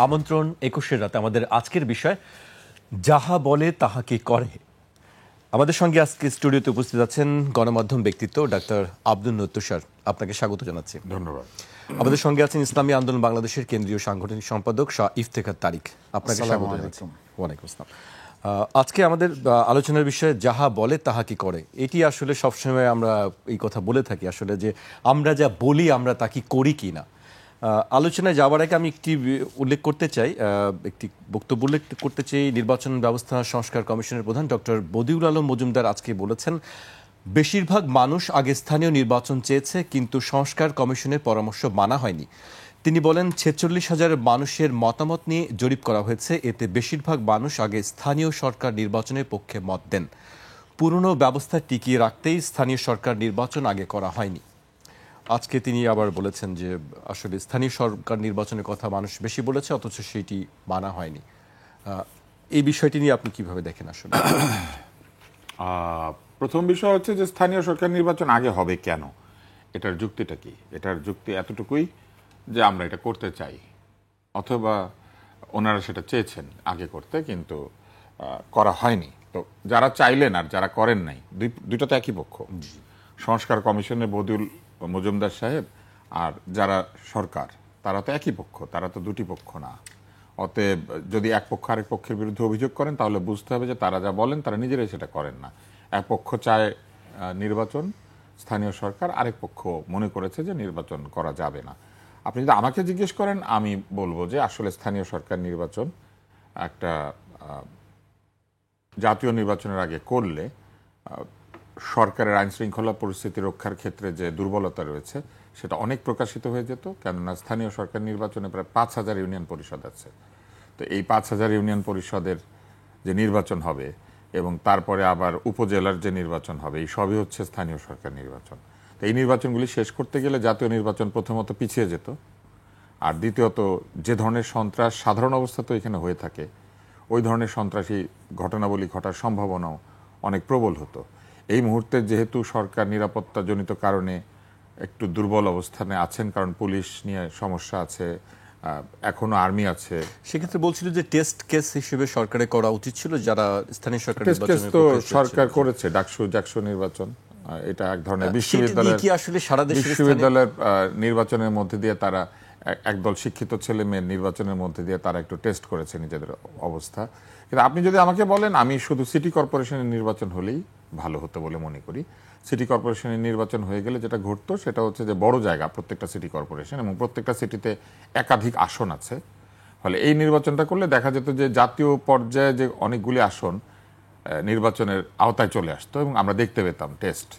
আমন্ত্রণ ২১ রাতে আমাদের আজকের বিষয় যাহা বলে তাহা কি করে। আমাদের সঙ্গে আজকে স্টুডিওতে উপস্থিত আছেন গণমাধ্যম ব্যক্তিত্ব ডাক্তার আব্দুল তুষার, আপনাকে স্বাগত জানাচ্ছি। ধন্যবাদ। আমাদের সঙ্গে আছেন ইসলামী আন্দোলন বাংলাদেশের কেন্দ্রীয় সাংগঠনিক সম্পাদক শাহ ইফতেখার তারিক, আপনাকে স্বাগত জানাচ্ছি। ওয়ালাইকুম আসসালাম। আজকে আমাদের আলোচনার বিষয়ে যাহা বলে তাহা কি করে। এটি আসলে সবসময় আমরা এই কথা বলে থাকি আসলে যে আমরা যা বলি আমরা তা কি করি কি না। আলোচনায় যাওয়ার আগে আমি একটি উল্লেখ করতে চাই, একটি বক্তব্য উল্লেখ করতে চাই। নির্বাচন ব্যবস্থা সংস্কার কমিশনের প্রধান ডক্টর বদিউল আলম মজুমদার আজকে বলেছেন, বেশিরভাগ মানুষ আগে স্থানীয় নির্বাচন চেয়েছে কিন্তু সংস্কার কমিশনের পরামর্শ মানা হয়নি। তিনি বলেন ৪৬,০০০ মানুষের মতামত নিয়ে জরিপ করা হয়েছে, এতে বেশিরভাগ মানুষ আগে স্থানীয় সরকার নির্বাচনের পক্ষে মত দেন। পুরনো ব্যবস্থা টিকিয়ে রাখতেই স্থানীয় সরকার নির্বাচন আগে করা হয়নি। আজকে তিনি আবার বলেছেন যে আসলে স্থানীয় সরকার নির্বাচনের কথা মানুষ বেশি বলেছে অথচ সেটি মানা হয়নি। এই বিষয়টি নিয়ে আপনি কিভাবে দেখেন আসলে? প্রথম বিষয় হচ্ছে যে স্থানীয় সরকার নির্বাচন আগে হবে কেন, এটার যুক্তিটা কি? এটার যুক্তি এতটুকুই যে আমরা এটা করতে চাই, অথবা ওনারা সেটা চেয়েছেন আগে করতে কিন্তু করা হয়নি। তো যারা চাইলেন আর যারা করেন নাই, দুইটা তো একই পক্ষ। সংস্কার কমিশনের বদিউল মজুমদার সাহেব আর যারা সরকার, তারা তো একই পক্ষ, তারা তো দুটি পক্ষ না। অতএব যদি এক পক্ষ আরেক পক্ষের বিরুদ্ধে অভিযোগ করেন তাহলে বুঝতে হবে যে তারা যা বলেন তারা নিজেরাই সেটা করেন না। এক পক্ষ চায় নির্বাচন, স্থানীয় সরকার, আরেক পক্ষ মনে করেছে যে নির্বাচন করা যাবে না। আপনি যদি আমাকে জিজ্ঞেস করেন, আমি বলবো যে আসলে স্থানীয় সরকার নির্বাচন একটা জাতীয় নির্বাচনের আগে করলে সরকারের আইন শৃঙ্খলা পরিস্থিতি রক্ষার ক্ষেত্রে যে দুর্বলতা রয়েছে সেটা অনেক প্রকাশিত হয়ে যেত। কেননা স্থানীয় সরকার নির্বাচনে প্রায় ৫,০০০ ইউনিয়ন পরিষদ আছে। তো এই ৫,০০০ ইউনিয়ন পরিষদের যে নির্বাচন হবে এবং তারপরে আবার উপজেলার যে নির্বাচন হবে, এই সবই হচ্ছে স্থানীয় সরকার নির্বাচন। তো এই নির্বাচনগুলি শেষ করতে গেলে জাতীয় নির্বাচন প্রথমত পিছিয়ে যেত, আর দ্বিতীয়ত যে ধরনের সন্ত্রাস সাধারণ অবস্থা তো এখানে হয়ে থাকে, ওই ধরনের সন্ত্রাসী ঘটনাবলী ঘটার সম্ভাবনাও অনেক প্রবল হতো। এই মুহূর্তে যেহেতু সরকার নিরাপত্তাজনিত কারণে একটু দুর্বল অবস্থানে আছেন, কারণ পুলিশ নিয়ে সমস্যা আছে, এখনো আর্মি আছে, সেক্ষেত্রে বলছিল যে টেস্ট কেস হিসেবে সরকারের করা উচিত ছিল। যারা স্থানীয় সরকার টেস্ট কেস তো সরকার করেছে, ডাকসু নির্বাচন, এটা এক ধরনের বিশ্ববিদ্যালয়ের নির্বাচনের মধ্যে দিয়ে তারা একদল শিক্ষিত ছেলে মেয়ের নির্বাচনের মধ্যে দিয়ে তারা একটু টেস্ট করেছে নিজেদের অবস্থা। কিন্তু আপনি যদি আমাকে বলেন, আমি শুধু সিটি কর্পোরেশনের নির্বাচন হলেই ভালো হতো বলে মনে করি। সিটি কর্পোরেশনের নির্বাচন হয়ে গেলে যেটা ঘটতো সেটা হচ্ছে যে বড় জায়গা প্রত্যেকটা সিটি কর্পোরেশন এবং প্রত্যেকটা সিটিতে একাধিক আসন আছে। ফলে এই নির্বাচনটা করলে দেখা যেত যে জাতীয় পর্যায়ে যে অনেকগুলি আসন নির্বাচনের আওতায় চলে আসতো এবং আমরা দেখতে পেতাম টেস্ট।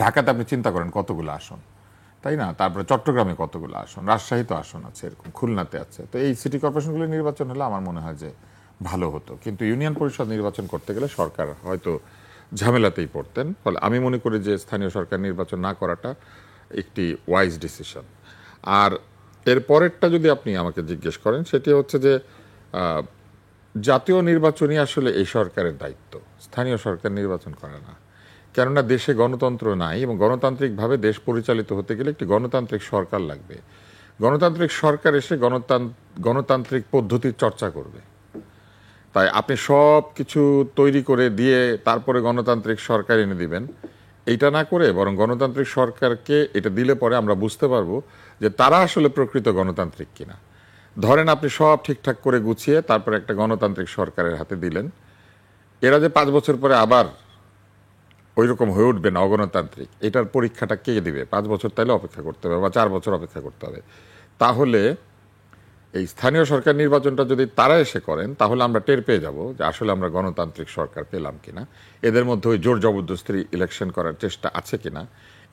ঢাকাতে আপনি চিন্তা করেন কতগুলো আসন, তাই না? তারপরে চট্টগ্রামে কতগুলো আসন, রাজশাহীতে আসন আছে, এরকম খুলনাতে আছে। তো এই সিটি কর্পোরেশনগুলো নির্বাচন হলে আমার মনে হয় যে ভালো হতো। কিন্তু ইউনিয়ন পরিষদ নির্বাচন করতে গেলে সরকার হয়তো ঝামেলাতেই পড়তেন। ফলে আমি মনে করি যে স্থানীয় সরকার নির্বাচন না করাটা একটি ওয়াইজ ডিসিশন। আর এর পরেরটা যদি আপনি আমাকে জিজ্ঞেস করেন, সেটি হচ্ছে যে জাতীয় নির্বাচনই আসলে এই সরকারের দায়িত্ব, স্থানীয় সরকার নির্বাচন করে না। কেননা দেশে গণতন্ত্র নাই এবং গণতান্ত্রিকভাবে দেশ পরিচালিত হতে গেলে একটি গণতান্ত্রিক সরকার লাগবে। গণতান্ত্রিক সরকার এসে গণতান্ত্রিক পদ্ধতির চর্চা করবে। তাই আপনি সব কিছু তৈরি করে দিয়ে তারপরে গণতান্ত্রিক সরকার এনে দিবেন, এইটা না করে বরং গণতান্ত্রিক সরকারকে এটা দিলে পরে আমরা বুঝতে পারবো যে তারা আসলে প্রকৃত গণতান্ত্রিক কিনা। ধরেন আপনি সব ঠিকঠাক করে গুছিয়ে তারপরে একটা গণতান্ত্রিক সরকারের হাতে দিলেন, এরা যে 5 বছর পরে আবার ওই রকম হয়ে উঠবে না অগণতান্ত্রিক, এটার পরীক্ষাটা কে দিবে? 5 বছর তাইলে অপেক্ষা করতে হবে বা 4 বছর অপেক্ষা করতে হবে। তাহলে এই স্থানীয় সরকার নির্বাচনটা যদি তারা এসে করেন তাহলে আমরা টের পেয়ে যাব যে আসলে আমরা গণতান্ত্রিক সরকার পেলাম কিনা, এদের মধ্যে ওই জোর জবরদস্তির ইলেকশন করার চেষ্টা আছে কিনা,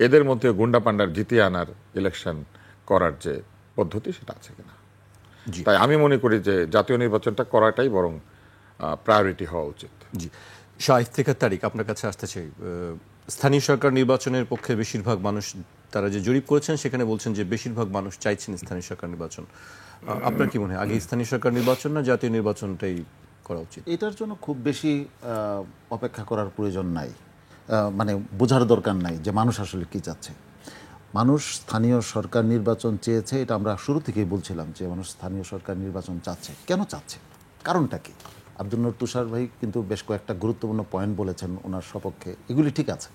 এদের মধ্যে গুন্ডা পান্ডার জিতিয়ে আনার ইলেকশন করার যে পদ্ধতি সেটা আছে কিনা। তাই আমি মনে করি যে জাতীয় নির্বাচনটা করাটাই বরং প্রায়োরিটি হওয়া উচিত। জি, শাহ ইফতেখার তারিক, আপনার কাছে আসতে চাই। স্থানীয় সরকার নির্বাচনের পক্ষে বেশিরভাগ মানুষ, তারা যে জরিপ করেছেন সেখানে বলছেন যে বেশিরভাগ মানুষ চাইছেন স্থানীয় সরকার নির্বাচন। আপনার কি মনে হয় আগে স্থানীয় সরকার নির্বাচন না জাতীয় নির্বাচনটাই করা উচিত? এটার জন্য খুব বেশি অপেক্ষা করার প্রয়োজন নাই, মানে বোঝার দরকার নাই যে মানুষ আসলে কি চাচ্ছে। মানুষ স্থানীয় সরকার নির্বাচন চেয়েছে, এটা আমরা শুরু থেকেই বলছিলাম যে মানুষ স্থানীয় সরকার নির্বাচন চাচ্ছে। কেন চাচ্ছে, কারণটা কি? আব্দুল নূর তুষার ভাই কিন্তু বেশ কয়েকটা গুরুত্বপূর্ণ পয়েন্ট বলেছেন ওনার সপক্ষে, এগুলি ঠিক আছে,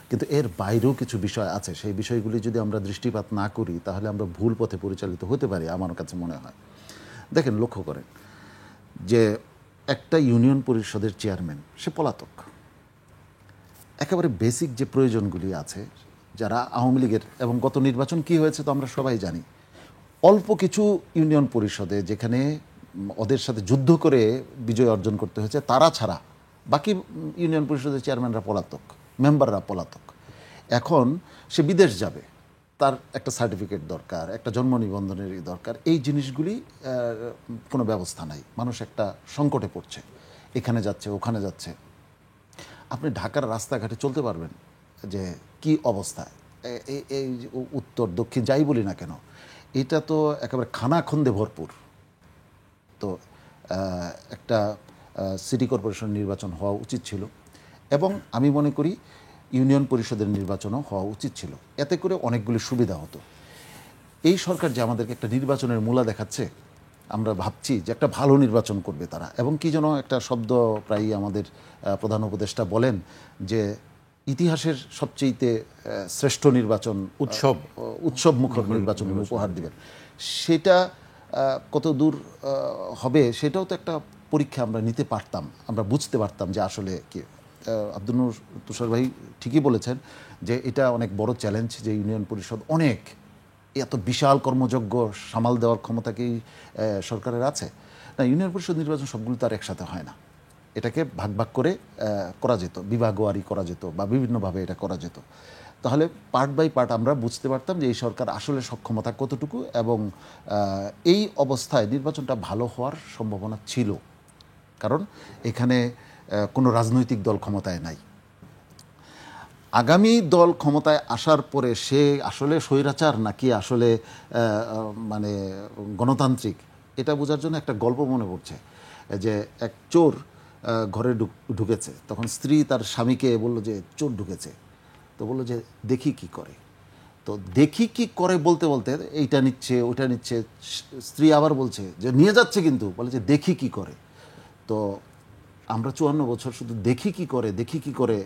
কিন্তু এর বাইরেও কিছু বিষয় আছে। সেই বিষয়গুলি যদি আমরা দৃষ্টিপাত না করি তাহলে আমরা ভুল পথে পরিচালিত হতে পারি, আমার কাছে মনে হয়। দেখেন, লক্ষ্য করেন যে একটা ইউনিয়ন পরিষদের চেয়ারম্যান সে পলাতক। একেবারে বেসিক যে প্রয়োজনগুলি আছে, যারা আওয়ামী লীগের, এবং গত নির্বাচন কি হয়েছে তো আমরা সবাই জানি, অল্প কিছু ইউনিয়ন পরিষদে যেখানে ওদের সাথে যুদ্ধ করে বিজয় অর্জন করতে হয়েছে, তারা ছাড়া বাকি ইউনিয়ন পরিষদের চেয়ারম্যানরা পলাতক, মেম্বাররা পলাতক। এখন সে বিদেশ যাবে, তার একটা সার্টিফিকেট দরকার, একটা জন্ম নিবন্ধনেরই দরকার। এই জিনিসগুলি কোনো ব্যবস্থা নাই। মানুষ একটা সংকটে পড়ছে, এখানে যাচ্ছে ওখানে যাচ্ছে। আপনি ঢাকার রাস্তাঘাটে চলতে পারবেন যে কি অবস্থা, এই উত্তর দক্ষিণ যাই বলি না কেন, এটা তো একেবারে খানাখন্দে ভরপুর। তো একটা সিটি কর্পোরেশন নির্বাচন হওয়া উচিত ছিল, এবং আমি মনে করি ইউনিয়ন পরিষদের নির্বাচনও হওয়া উচিত ছিল। এতে করে অনেকগুলি সুবিধা হতো। এই সরকার যে আমাদেরকে একটা নির্বাচনের মূলা দেখাচ্ছে, আমরা ভাবছি যে একটা ভালো নির্বাচন করবে তারা, এবং কি যেন একটা শব্দ প্রায়ই আমাদের প্রধান উপদেষ্টা বলেন যে ইতিহাসের সবচেয়ে শ্রেষ্ঠ নির্বাচন, উৎসবমুখর নির্বাচন উপহার দিবেন। সেটা কত দূর হবে সেটাও তো একটা পরীক্ষা আমরা নিতে পারতাম, আমরা বুঝতে পারতাম যে আসলে কি। আব্দুল নূর তুষার ভাই ঠিকই বলেছেন যে এটা অনেক বড় চ্যালেঞ্জ যে ইউনিয়ন পরিষদ অনেক, এত বিশাল কর্মযজ্ঞ সামাল দেওয়ার ক্ষমতা কি সরকারের আছে? না, ইউনিয়ন পরিষদ নির্বাচন সবগুলো তো আর একসাথে হয় না। এটাকে ভাগ ভাগ করে করা যেত, বিভাগওয়ারি করা যেত, বা বিভিন্নভাবে এটা করা যেত। তাহলে পার্ট বাই পার্ট আমরা বুঝতে পারতাম যে এই সরকার আসলে সক্ষমতা কতটুকু, এবং এই অবস্থায় নির্বাচনটা ভালো হওয়ার সম্ভাবনা ছিল, কারণ এখানে কোনো রাজনৈতিক দল ক্ষমতায় নাই। আগামী দল ক্ষমতায় আসার পরে সে আসলে স্বৈরাচার নাকি আসলে মানে গণতান্ত্রিক, এটা বোঝার জন্য একটা গল্প মনে পড়ছে যে এক চোর ঘরে ঢুকেছে, তখন স্ত্রী তার স্বামীকে বলল যে চোর ঢুকেছে, তো বলল যে দেখি কি করে। তো দেখি কি করে বলতে বলতে এইটা নিচ্ছে ওইটা নিচ্ছে, স্ত্রী আবার বলছে যে নিয়ে যাচ্ছে, কিন্তু বলে যে দেখি কি করে। তো আমরা 54 বছর শুধু দেখি কি করে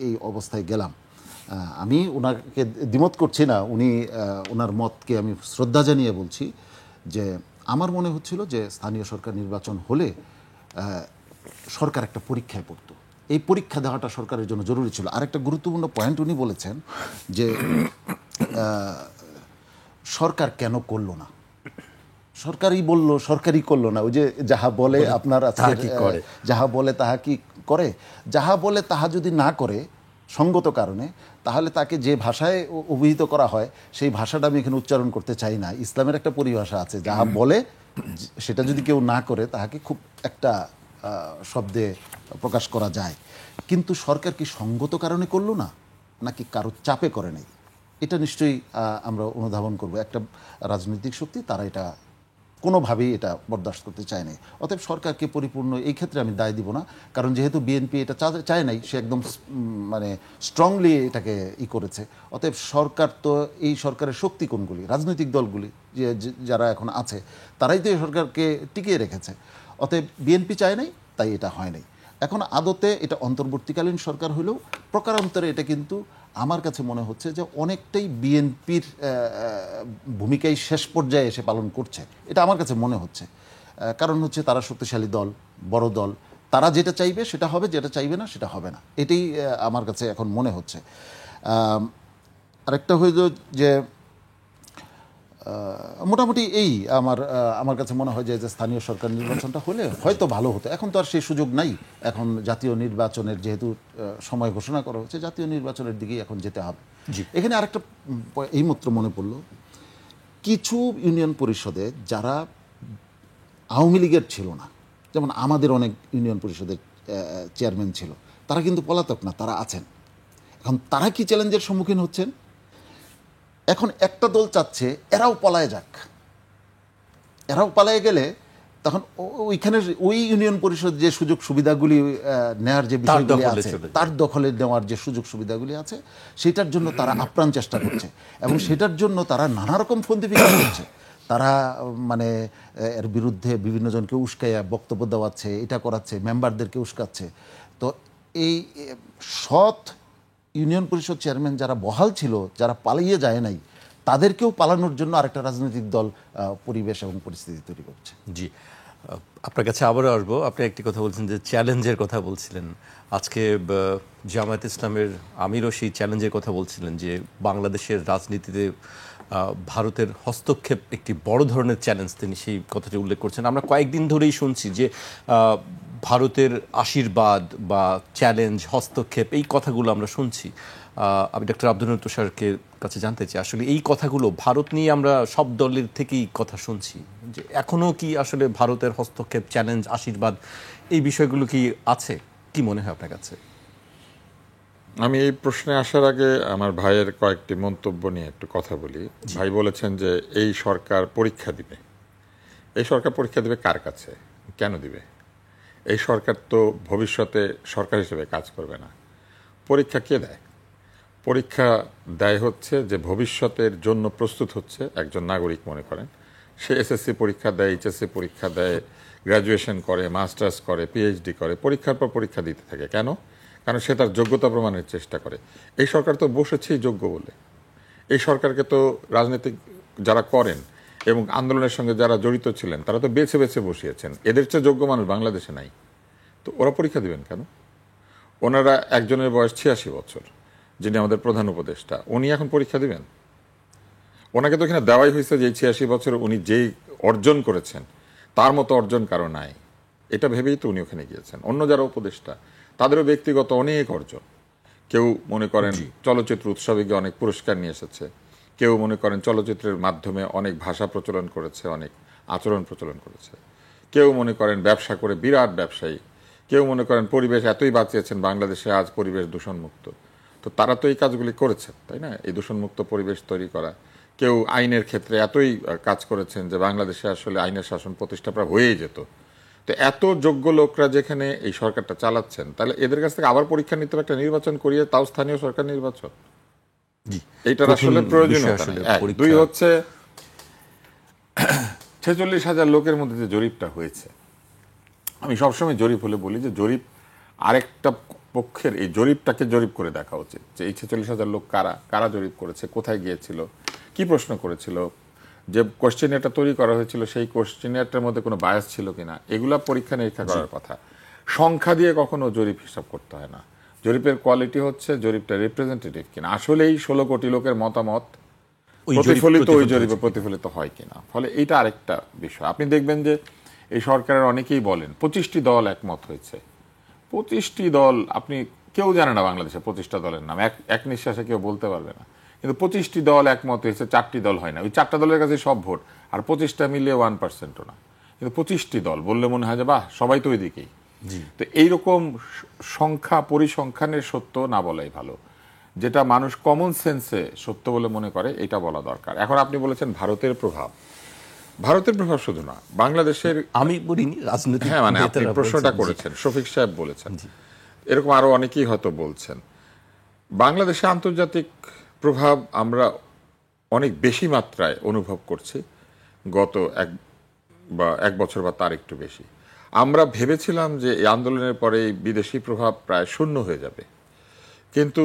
এই অবস্থায় গেলাম। আমি ওনাকে দ্বিমত করছি না, ওনার মতকে আমি শ্রদ্ধা জানিয়ে বলছি যে আমার মনে হচ্ছিল যে স্থানীয় সরকার নির্বাচন হলে সরকার একটা পরীক্ষায় পড়তো। এই পরীক্ষা দেওয়াটা সরকারের জন্য জরুরি ছিল। আরেকটা গুরুত্বপূর্ণ পয়েন্ট উনি বলেছেন যে সরকার কেন করলো না, সরকারই বলল, সরকারই করলো না। ওই যে যাহা বলে আপনার যাহা বলে তাহা কি করে, যাহা বলে তাহা যদি না করে সঙ্গত কারণে, তাহলে তাকে যে ভাষায় অভিহিত করা হয় সেই ভাষাটা আমি এখানে উচ্চারণ করতে চাই না। ইসলামের একটা পরিভাষা আছে, যাহা বলে সেটা যদি কেউ না করে তাহাকে খুব একটা শব্দে প্রকাশ করা যায়। কিন্তু সরকার কি সঙ্গত কারণে করলো না, নাকি কারো চাপে করে নাই? এটা নিশ্চয়ই আমরা অনুধাবন করব। একটা রাজনৈতিক শক্তি তারা এটা কোনোভাবেই এটা বরদাস্ত করতে চায় নাই। অতএব সরকারকে পরিপূর্ণ এই ক্ষেত্রে আমি দায় দিব না, কারণ যেহেতু বিএনপি এটা চায় নাই, সে একদম মানে স্ট্রংলি এটাকে করেছে। অতএব সরকার তো, এই সরকারের শক্তি কোনগুলি, রাজনৈতিক দলগুলি যারা এখন আছে, তারাই তো এই সরকারকে টিকিয়ে রেখেছে। অতএব বিএনপি চায় নাই, তাই এটা হয় নাই। এখন আদতে এটা অন্তর্বর্তীকালীন সরকার হলেও প্রকারান্তরে এটা কিন্তু আমার কাছে মনে হচ্ছে যে অনেকটাই বিএনপির ভূমিকাই শেষ পর্যায়ে এসে পালন করছে, এটা আমার কাছে মনে হচ্ছে। কারণ হচ্ছে তারা শক্তিশালী দল, বড় দল, তারা যেটা চাইবে সেটা হবে, যেটা চাইবে না সেটা হবে না, এটাই আমার কাছে এখন মনে হচ্ছে। আরেকটা হইল যে মোটামুটি এই আমার কাছে মনে হয় যে স্থানীয় সরকার নির্বাচনটা হলে হয়তো ভালো হতো। এখন তো আর সেই সুযোগ নাই, এখন জাতীয় নির্বাচনের যেহেতু সময় ঘোষণা করা হচ্ছে, জাতীয় নির্বাচনের দিকেই এখন যেতে হবে। এখানে আরেকটা এইমাত্র মনে পড়লো, কিছু ইউনিয়ন পরিষদে যারা আওয়ামী লীগের ছিল না, যেমন আমাদের অনেক ইউনিয়ন পরিষদের চেয়ারম্যান ছিল, তারা কিন্তু পলাতক না, তারা আছেন। এখন তারা কি চ্যালেঞ্জের সম্মুখীন হচ্ছেন? এখন একটা দল চাচ্ছে এরাও পলায় যাক, এরাও পালায় গেলে তখন ওইখানে ওই ইউনিয়ন পরিষদ যে সুযোগ সুবিধাগুলি নেওয়ার যে বিষয়গুলি আছে, তার দখলে নেওয়ার যে সুযোগ সুবিধাগুলি আছে, সেটার জন্য তারা আপ্রাণ চেষ্টা করছে এবং সেটার জন্য তারা নানা রকম ফন্দিফিকেশন করছে। তারা মানে এর বিরুদ্ধে বিভিন্ন জনকে উস্কাইয়া বক্তব্য দেওয়াচ্ছে, এটা করাচ্ছে, মেম্বারদেরকে উস্কাচ্ছে। তো এই সৎ ইউনিয়ন পরিষদ চেয়ারম্যান যারা বহাল ছিল, যারা পালিয়ে যায় নাই, তাদেরকেও পালানোর জন্য আরেকটা রাজনৈতিক দল পরিবেশ এবং পরিস্থিতি তৈরি করছে। জি, আপনার কাছে আবারও আসবো। আপনি একটি কথা বলছেন যে চ্যালেঞ্জের কথা বলছিলেন। আজকে জামায়াত ইসলামের আমিরও সেই চ্যালেঞ্জের কথা বলছিলেন যে বাংলাদেশের রাজনীতিতে ভারতের হস্তক্ষেপ একটি বড় ধরনের চ্যালেঞ্জ, তিনি সেই কথাটি উল্লেখ করছেন। আমরা কয়েকদিন ধরেই শুনছি যে ভারতের আশীর্বাদ বা চ্যালেঞ্জ, হস্তক্ষেপ, এই কথাগুলো আমরা শুনছি। আমি ডক্টর আব্দুল নূর তুষারকে কাছে জানতে চাই, আসলে এই কথাগুলো ভারত নিয়ে আমরা সব দলের থেকেই কথা শুনছি, যে এখনও কি আসলে ভারতের হস্তক্ষেপ, চ্যালেঞ্জ, আশীর্বাদ, এই বিষয়গুলো কি আছে? কি মনে হয় আপনার কাছে? আমি এই প্রশ্নে আসার আগে আমার ভাইয়ের কয়েকটি মন্তব্য নিয়ে একটু কথা বলি। ভাই বলেছেন যে এই সরকার পরীক্ষা দিবে। এই সরকার পরীক্ষা দিবে কার কাছে, কেন দিবে? এই সরকার তো ভবিষ্যতে সরকার হিসেবে কাজ করবে না। পরীক্ষা কে দেয়? পরীক্ষা দেয় হচ্ছে যে ভবিষ্যতের জন্য প্রস্তুত হচ্ছে একজন নাগরিক, মনে করেন সে এসএসসি পরীক্ষা দেয়, এইচএসসি পরীক্ষা দেয়, গ্র্যাজুয়েশন করে, মাস্টার্স করে, পিএইচডি করে, পরীক্ষার পর পরীক্ষা দিতে থাকে। কেন? কারণ সে তার যোগ্যতা প্রমাণের চেষ্টা করে। এই সরকার তো বসেছেই যোগ্য বলে। এই সরকারকে তো রাজনীতিক যারা করেন এবং আন্দোলনের সঙ্গে যারা জড়িত ছিলেন তারা তো বেছে বেছে বসিয়েছেন। এদের চেয়ে যোগ্য মানুষ বাংলাদেশে নাই। তো ওরা পরীক্ষা দিবেন কেন? ওনারা একজনের বয়স 86 বছর, যিনি আমাদের প্রধান উপদেষ্টা, উনি এখন পরীক্ষা দিবেন? ওনাকে তো এখানে দেওয়াই হয়েছে যে 86 বছর উনি যেই অর্জন করেছেন তার মতো অর্জন কারো নাই, এটা ভেবেই তো উনি ওখানে গিয়েছেন। অন্য যারা উপদেষ্টা তাদেরও ব্যক্তিগত অনেক অর্জন। কেউ মনে করেন চলচ্চিত্র উৎসবে গিয়ে অনেক পুরস্কার নিয়ে এসেছে, কেউ মনে করেন চলচ্চিত্রের মাধ্যমে অনেক ভাষা প্রচলন করেছে, অনেক আচরণ প্রচলন করেছে, কেউ মনে করেন ব্যবসা করে বিরাট ব্যবসায়ী, কেউ মনে করেন পরিবেশ এতই বাঁচিয়েছেন বাংলাদেশে আজ পরিবেশ দূষণমুক্ত। তো তারা তো এই কাজগুলি করেছেন, তাই না? এই দূষণমুক্ত পরিবেশ তৈরি করা। কেউ আইনের ক্ষেত্রে এতই কাজ করেছেন যে বাংলাদেশে আসলে আইনের শাসন প্রতিষ্ঠা প্রায় হয়েই যেত। তো এত যোগ্য লোকরা যেখানে এই সরকারটা চালাচ্ছেন, তাহলে এদের কাছ থেকে আবার পরীক্ষা নিতে হবে একটা নির্বাচন করিয়ে, তাও স্থানীয় সরকার নির্বাচন। এইটার আসলে প্রয়োজনীয়তা নেই। দুই হচ্ছে 46,000 লোকের মধ্যে যে জরিপটা হয়েছে, আমি সবসময় জরিপ হলে বলি যে জরিপ আরেকটা পক্ষের, এই জরিপটাকে জরিপ করে দেখা উচিত যে এই 46,000 লোক কারা, কারা জরিপ করেছে, কোথায় গিয়েছিল, কি প্রশ্ন করেছিল, যে কোশ্চেনিয়ারটা তৈরি করা হয়েছিল সেই কোশ্চেনিয়ারটার মধ্যে কোনো বায়াস ছিল কিনা, এগুলা পরীক্ষা নিরীক্ষা করার কথা। সংখ্যা দিয়ে কখনো জরিপ হিসাব করতে হয় না। জরিপের কোয়ালিটি হচ্ছে জরিপটা রিপ্রেজেন্টেটিভ কিনা, আসলেই 16 কোটি লোকের মতামত প্রতিফলিত ওই জরিপে প্রতিফলিত হয় কিনা। ফলে এইটা আরেকটা বিষয়। আপনি দেখবেন যে এই সরকারের অনেকেই বলেন 25টি দল একমত হয়েছে। 25টি দল, আপনি কেউ জানে না বাংলাদেশে 25টা দলের নাম, এক নিঃশ্বাসে কেউ বলতে পারবে না। কিন্তু 25টি দল একমত হয়েছে, 4টি দল হয় না। ওই 4টা দলের কাছে সব ভোট, আর 25টা মিলিয়ে 1%ও না। কিন্তু 25টি দল বললে মনে হয় যে বাহ, সবাই তো ওই দিকেই। তো এইরকম সংখ্যা পরিসংখ্যানের সত্য না বলাই ভালো, যেটা মানুষ কমন সেন্সে সত্য বলে মনে করে এটা বলা দরকার। এখন আপনি বলেছেন ভারতের প্রভাব। ভারতের প্রভাব শুধু না, বাংলাদেশের, আমি বলিনি রাজনৈতিক, হ্যাঁ মানে আপনি প্রশ্নটা করেছেন, শফিক সাহেব বলেছেন, এরকম আরো অনেকেই হয়তো বলছেন। বাংলাদেশে আন্তর্জাতিক প্রভাব আমরা অনেক বেশি মাত্রায় অনুভব করছি গত এক বছর বা তার একটু বেশি। আমরা ভেবেছিলাম যে এই আন্দোলনের পরে এই বিদেশি প্রভাব প্রায় শূন্য হয়ে যাবে, কিন্তু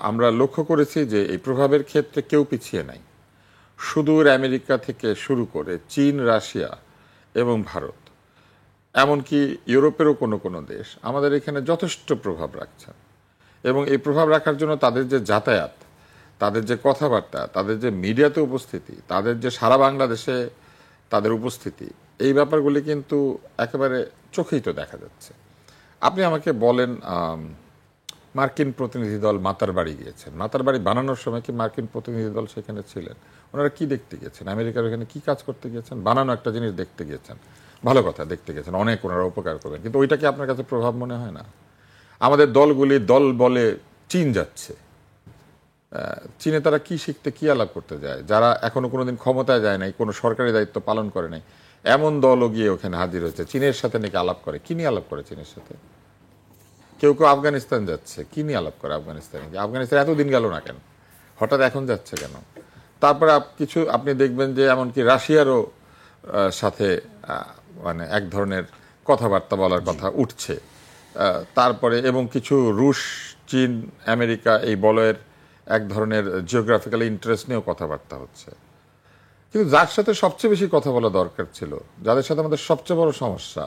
আমরা লক্ষ্য করেছি যে এই প্রভাবের ক্ষেত্রে কেউ পিছিয়ে নাই। সুদূর আমেরিকা থেকে শুরু করে চীন, রাশিয়া এবং ভারত, এমনকি ইউরোপেরও কোনো কোনো দেশ আমাদের এখানে যথেষ্ট প্রভাব রাখছেন। এবং এই প্রভাব রাখার জন্য তাদের যে যাতায়াত, তাদের যে কথাবার্তা, তাদের যে মিডিয়াতে উপস্থিতি, তাদের যে সারা বাংলাদেশে তাদের উপস্থিতি, এই ব্যাপারগুলি কিন্তু একেবারে চোখেই তো দেখা যাচ্ছে। আপনি আমাকে বলেন মার্কিন প্রতিনিধি দল মাতার বাড়ি গিয়েছেন, মাতার বাড়ি বানানোর সময় কি মার্কিন প্রতিনিধি দল সেখানে ছিলেন? ওনারা কি দেখতে গিয়েছেন? আমেরিকার ওখানে কি কাজ করতে গিয়েছেন? বানানো একটা জিনিস দেখতে গিয়েছেন, ভালো কথা, দেখতে গেছেন, অনেক ওনারা উপকার করবেন, কিন্তু ওইটা কি আপনার কাছে প্রভাব মনে হয় না? আমাদের দলগুলি দল বলে চীন যাচ্ছে, চীনে তারা কি শিখতে, কি আলাপ করতে যায়, যারা এখনো কোনোদিন ক্ষমতায় যায় নাই, কোনো সরকারি দায়িত্ব পালন করে নাই, এমন দলও গিয়ে ওখানে হাজির হয়েছে, চীনের সাথে নাকি আলাপ করে। কি নিয়ে আলাপ করে চীনের সাথে? কেউ কেউ আফগানিস্তান যাচ্ছে, কি নিয়ে আলাপ করে আফগানিস্তানে? আফগানিস্তান এতদিন গেল না কেন, হঠাৎ এখন যাচ্ছে কেন? তারপরে কিছু আপনি দেখবেন যে এমনকি রাশিয়ারও সাথে মানে এক ধরনের কথাবার্তা বলার কথা উঠছে। তারপরে এবং কিছু রুশ, চীন, আমেরিকা এই বলয়ের এক ধরনের জিওগ্রাফিক্যাল ইন্টারেস্ট নিয়েও কথাবার্তা হচ্ছে। কিন্তু যার সাথে সবচেয়ে বেশি কথা বলা দরকার ছিল, যাদের সাথে আমাদের সবচেয়ে বড় সমস্যা,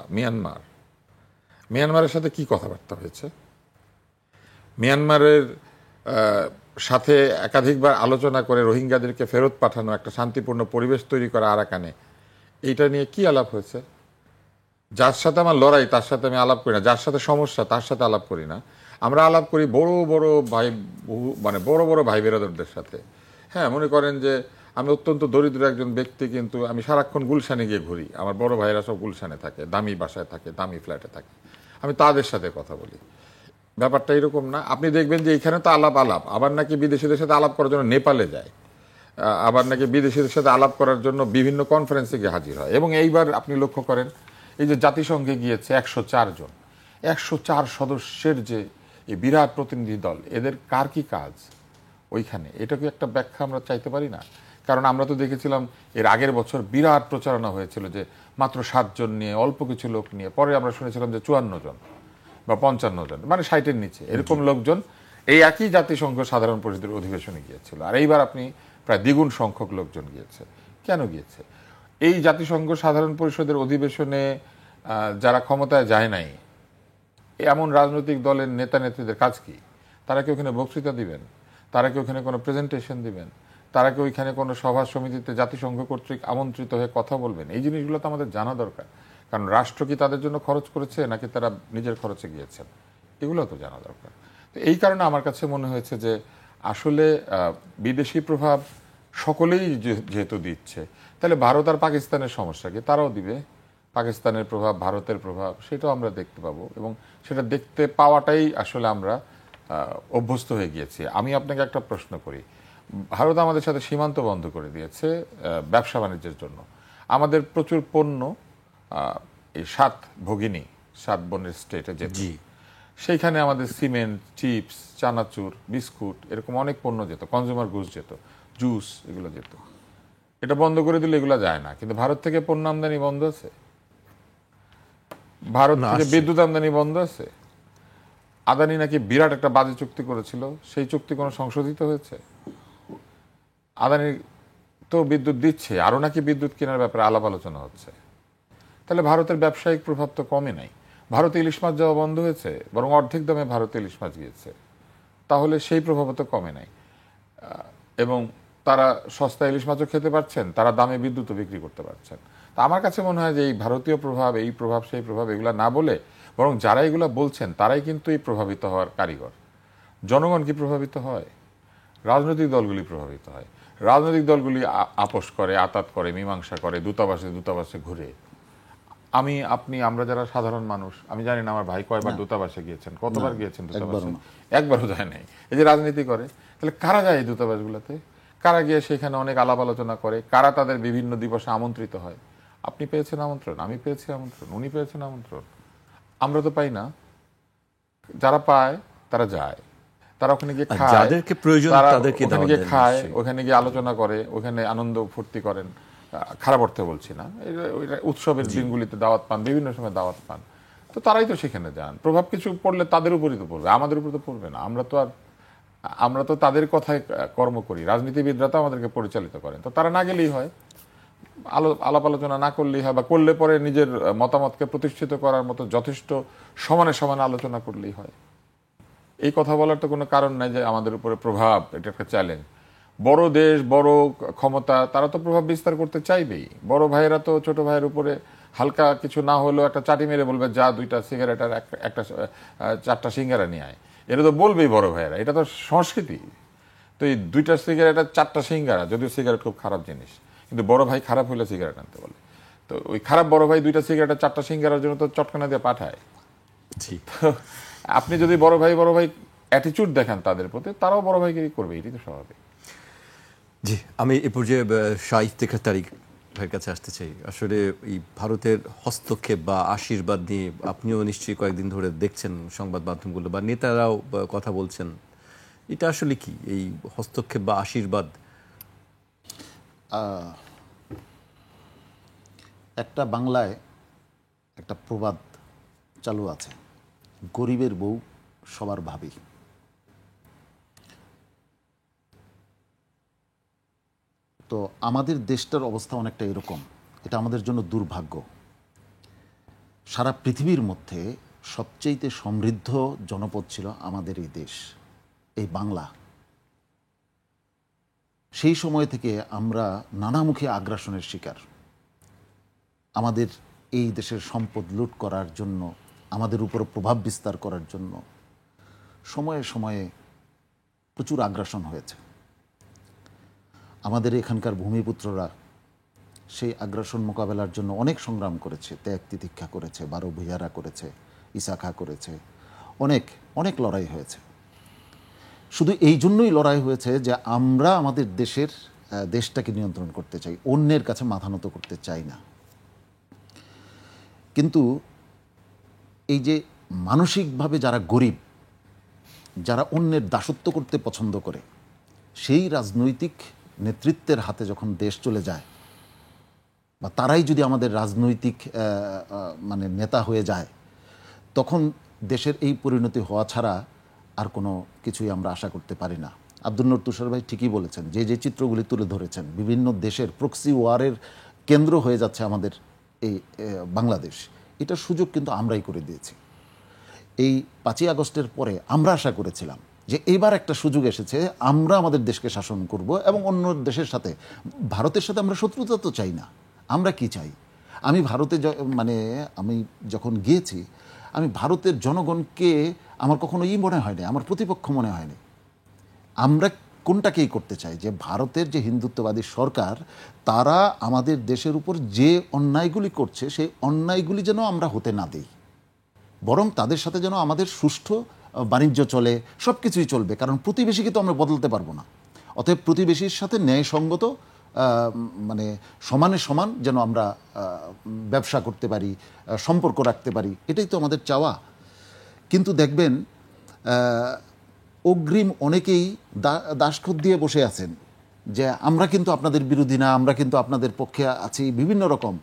মিয়ানমারের সাথে কি কথাবার্তা হয়েছে? মিয়ানমারের সাথে একাধিকবার আলোচনা করে রোহিঙ্গাদেরকে ফেরত পাঠানো, একটা শান্তিপূর্ণ পরিবেশ তৈরি করা আরাকানে, এইটা নিয়ে কি আলাপ হয়েছে? যার সাথে আমার লড়াই তার সাথে আমি আলাপ করি না, যার সাথে সমস্যা তার সাথে আলাপ করি না। আমরা আলাপ করি বড় বড় ভাই, মানে বড় বড় ভাই বেরাদরদের সাথে। হ্যাঁ, মনে করেন যে আমি অত্যন্ত দরিদ্র একজন ব্যক্তি, কিন্তু আমি সারাক্ষণ গুলশানে গিয়ে ঘুরি, আমার বড় ভাইয়েরা সব গুলশানে থাকে, দামি বাসায় থাকে, দামি ফ্ল্যাটে থাকে, আমি তাদের সাথে কথা বলি। ব্যাপারটা এরকম না। আপনি দেখবেন যে এখানে তো আলাপ, আবার নাকি বিদেশিদের সাথে আলাপ করার জন্য নেপালে যায়, আবার নাকি বিদেশিদের সাথে আলাপ করার জন্য বিভিন্ন কনফারেন্সে গিয়ে হাজির হয়। এবং এইবার আপনি লক্ষ্য করেন, এই যে জাতিসংঘে গিয়েছে 104 জন, 104 সদস্যের যে এই বিরাট প্রতিনিধি দল, এদের কার কি কাজ ওইখানে? এটা কি একটা ব্যাখ্যা আমরা চাইতে পারি না? কারণ আমরা তো দেখেছিলাম এর আগের বছর বিরাট প্রচারণা হয়েছিল যে মাত্র 7 জন নিয়ে, অল্প কিছু লোক নিয়ে। পরে আমরা শুনেছিলাম যে 54 জন বা 55 জন, মানে 60-এর নিচে এরকম লোকজন এই একই জাতিসংঘ সাধারণ পরিষদের অধিবেশনে গিয়েছিল। আর এইবার আপনি প্রায় দ্বিগুণ সংখ্যক লোকজন গিয়েছে। কেন গিয়েছে? এই জাতিসংঘ সাধারণ পরিষদের অধিবেশনে যারা ক্ষমতায় যায় নাই, এমন রাজনৈতিক দলের নেতা নেত্রীদের কাজ কি? তারা কি ওখানে বক্তৃতা দিবেন? তারা কি ওখানে কোনো প্রেজেন্টেশন দিবেন? তারা কি ওইখানে কোনো সভা সমিতিতে জাতিসংঘ কর্তৃক আমন্ত্রিত হয়ে কথা বলবেন? এই জিনিসগুলো তো আমাদের জানা দরকার। কারণ রাষ্ট্র কি তাদের জন্য খরচ করেছে নাকি তারা নিজের খরচে গিয়েছেন, এগুলো তো জানা দরকার। তো এই কারণে আমার কাছে মনে হয়েছে যে আসলে বিদেশি প্রভাব সকলেই যেহেতু দিচ্ছে, তাহলে ভারত আর পাকিস্তানের সমস্যা কি? তারাও দিবে। পাকিস্তানের প্রভাব, ভারতের প্রভাব, সেটাও আমরা দেখতে পাবো, এবং সেটা দেখতে পাওয়াটাই আসলে আমরা অভ্যস্ত হয়ে গিয়েছি। আমি আপনাকে একটা প্রশ্ন করি, ভারত আমাদের সাথে সীমান্ত বন্ধ করে দিয়েছে ব্যবসা বাণিজ্যের জন্য। আমাদের প্রচুর পণ্য এই 7 ভগিনী, 7 বোনের স্টেটে যেত, সেইখানে আমাদের সিমেন্ট, চিপস, চানাচুর, বিস্কুট, এরকম অনেক পণ্য যেত, কনজিউমার গুডস যেত, জুস, এগুলো যেত। এটা বন্ধ করে দিলে এগুলো যায় না। কিন্তু ভারত থেকে পণ্য আমদানি বন্ধ আছে, ভারত থেকে বিদ্যুৎ আমদানি বন্ধ আছে। আদানি নাকি বিরাট একটা বাজে চুক্তি করেছিল, সেই চুক্তি কোনো সংশোধিত হয়েছে? আদানি তো বিদ্যুৎ দিচ্ছে, আরো নাকি বিদ্যুৎ কেনার ব্যাপারে আলাপ আলোচনা হচ্ছে। তাহলে ভারতের ব্যবসায়িক প্রভাব তো কমে নাই। ভারতে ইলিশ মাছ যাওয়া বন্ধ হয়েছে, বরং অর্ধেক দামে ভারতে ইলিশ মাছ গিয়েছে। তাহলে সেই প্রভাব তো কমে নাই। এবং তারা সস্তা ইলিশ মাছও খেতে পারছেন, তারা দামে বিদ্যুৎও বিক্রি করতে পারছেন। তা আমার কাছে মনে হয় যে এই ভারতীয় প্রভাব, এই প্রভাব, সেই প্রভাব, এগুলা না বলে বরং যারা এগুলো বলছেন তারাই কিন্তু এই প্রভাবিত হওয়ার কারিগর। জনগণ কি প্রভাবিত হয়? রাজনৈতিক দলগুলি প্রভাবিত হয়। রাজনৈতিক দলগুলি আপোষ করে, আতাত করে, মীমাংসা করে, দূতাবাসে ঘুরে। আমি, আপনি, আমরা যারা সাধারণ মানুষ, আমি জানি না আমার ভাই কয়বার দূতাবাসে গিয়েছেন, কতবার গিয়েছেন দূতাবাসে? একবারও যায় নাই। এই যে রাজনীতি করে, তাহলে কারা যায় এই দূতাবাসগুলোতে? কারা গিয়ে সেখানে অনেক আলাপ আলোচনা করে? কারা তাদের বিভিন্ন দিবসে আমন্ত্রিত হয়? আপনি পেয়েছেন আমন্ত্রণ, আমি পেয়েছি আমন্ত্রণ, উনি পেয়েছেন আমন্ত্রণ, আমরা তো পাই না। যারা পায় তারা যায়, তারা ওখানে গিয়ে খায়, যাদেরকে প্রয়োজন তাদেরকে ওখানে গিয়ে খায়, ওখানে গিয়ে আলোচনা করে, ওখানে আনন্দ ফুর্তি করেন। খারাপ অর্থে বলছি না, উৎসবের দিনগুলিতে দাওয়াত পান, বিভিন্ন সময় দাওয়াত পান, তো তারাই তো সেখানে যান। প্রভাব কিছু পড়লে তাদের উপরই তো পড়বে, আমাদের উপর তো পড়বে না। আমরা তো তাদের কথায় কর্ম করি, রাজনীতিবিদরা তো আমাদেরকে পরিচালিত করেন। তো তারা না গেলেই হয়, আলাপ আলোচনা না করলেই হয়, বা করলে পরে নিজের মতামতকে প্রতিষ্ঠিত করার মতো যথেষ্ট সমানে সমানে আলোচনা করলেই হয়। এই কথা বলার তো কোনো কারণ নাই যে আমাদের উপরে প্রভাব, এটা একটা চ্যালেঞ্জ। বড় দেশ, বড় ক্ষমতা, তারা তো প্রভাব বিস্তার করতে চাইবেই। বড় ভাইয়েরা তো ছোট ভাইয়ের উপরে হালকা কিছু না হলেও একটা চাটি মেরে বলবে, যা 2টা সিগারেট আর একটা 4টা সিঙ্গারা নিয়ে আয়। এটা তো বলবেই বড় ভাইয়েরা, এটা তো সংস্কৃতি। তো এই 2টা সিগারেট আর 4টা সিঙ্গারা, যদিও সিগারেট খুব খারাপ জিনিস, কিন্তু বড় ভাই খারাপ হলে সিগারেট আনতে বলে। তো ওই খারাপ বড় ভাই 2টা সিগারেট আর 4টা সিঙ্গারার জন্য তো চটকানা দিয়ে পাঠায়। আপনি যদি বড় ভাই অ্যাটিচিউড দেখান তাদের প্রতি, তারাও বড় ভাইকে করবে, এটাই তো স্বাভাবিক। জি, আমি এ পর্যায়ে শাহ ইফতেখার তারিক ভাইয়ের কাছে আসতে চাই। আসলে এই ভারতের হস্তক্ষেপ বা আশীর্বাদ নিয়ে আপনিও নিশ্চয়ই কয়েকদিন ধরে দেখছেন সংবাদ মাধ্যমগুলো বা নেতারাও কথা বলছেন, এটা আসলে কি এই হস্তক্ষেপ বা আশীর্বাদ? একটা বাংলায় একটা প্রবাদ চালু আছে, গরিবের বউ সবার ভাবি। তো আমাদের দেশটার অবস্থা অনেকটা এরকম। এটা আমাদের জন্য দুর্ভাগ্য। সারা পৃথিবীর মধ্যে সবচেয়ে সমৃদ্ধ জনপদ ছিল আমাদের এই দেশ, এই বাংলা। সেই সময় থেকে আমরা নানামুখী আগ্রাসনের শিকার। আমাদের এই দেশের সম্পদ লুট করার জন্য, আমাদের উপর প্রভাব বিস্তার করার জন্য সময়ে সময়ে প্রচুর আগ্রাসন হয়েছে। আমাদের এখানকার ভূমিপুত্ররা সেই আগ্রাসন মোকাবেলার জন্য অনেক সংগ্রাম করেছে, ত্যাগ তিতিক্ষা করেছে, 12 ভূঁইয়ারা করেছে, ইসাখা করেছে, অনেক অনেক লড়াই হয়েছে। শুধু এই জন্যই লড়াই হয়েছে যে আমরা আমাদের দেশটাকে নিয়ন্ত্রণ করতে চাই, অন্যের কাছে মাথা নত করতে চাই না। কিন্তু এই যে মানসিকভাবে যারা গরিব, যারা অন্যের দাসত্ব করতে পছন্দ করে, সেই রাজনৈতিক নেতৃত্বের হাতে যখন দেশ চলে যায়, বা তারাই যদি আমাদের রাজনৈতিক মানে নেতা হয়ে যায়, তখন দেশের এই পরিণতি হওয়া ছাড়া আর কোনো কিছুই আমরা আশা করতে পারি না। আব্দুল নূর তুষার ভাই ঠিকই বলেছেন, যে চিত্রগুলি তুলে ধরেছেন, বিভিন্ন দেশের প্রক্সি ওয়ারের কেন্দ্র হয়ে যাচ্ছে আমাদের এই বাংলাদেশ। এটার সুযোগ কিন্তু আমরাই করে দিয়েছি। এই 5ই আগস্টের পরে আমরা আশা করেছিলাম যে এবার একটা সুযোগ এসেছে, আমরা আমাদের দেশকে শাসন করব এবং অন্য দেশের সাথে, ভারতের সাথে আমরা শত্রুতা তো চাই না। আমরা কি চাই? আমি আমি যখন গিয়েছি, আমি ভারতের জনগণকে আমার কখনো মনে হয়নি, আমার প্রতিপক্ষ মনে হয়নি। আমরা কোনটাকেই করতে চাই, যে ভারতের যে হিন্দুত্ববাদী সরকার, তারা আমাদের দেশের উপর যে অন্যায়গুলি করছে, সেই অন্যায়গুলি যেন আমরা হতে না দিই, বরং তাদের সাথে যেন আমাদের সুষ্ঠু বাণিজ্য চলে, সব কিছুই চলবে। কারণ প্রতিবেশীকে তো আমরা বদলাতে পারবো না। অতএব প্রতিবেশীর সাথে ন্যায়সঙ্গত মানে সমানে সমান যেন আমরা ব্যবসা করতে পারি, সম্পর্ক রাখতে পারি, এটাই তো আমাদের চাওয়া। কিন্তু দেখবেন অগ্রিম অনেকেই দাসখত দিয়ে বসে আছেন যে আমরা কিন্তু আপনাদের বিরোধী না, আমরা কিন্তু আপনাদের পক্ষে আছি, বিভিন্ন রকম।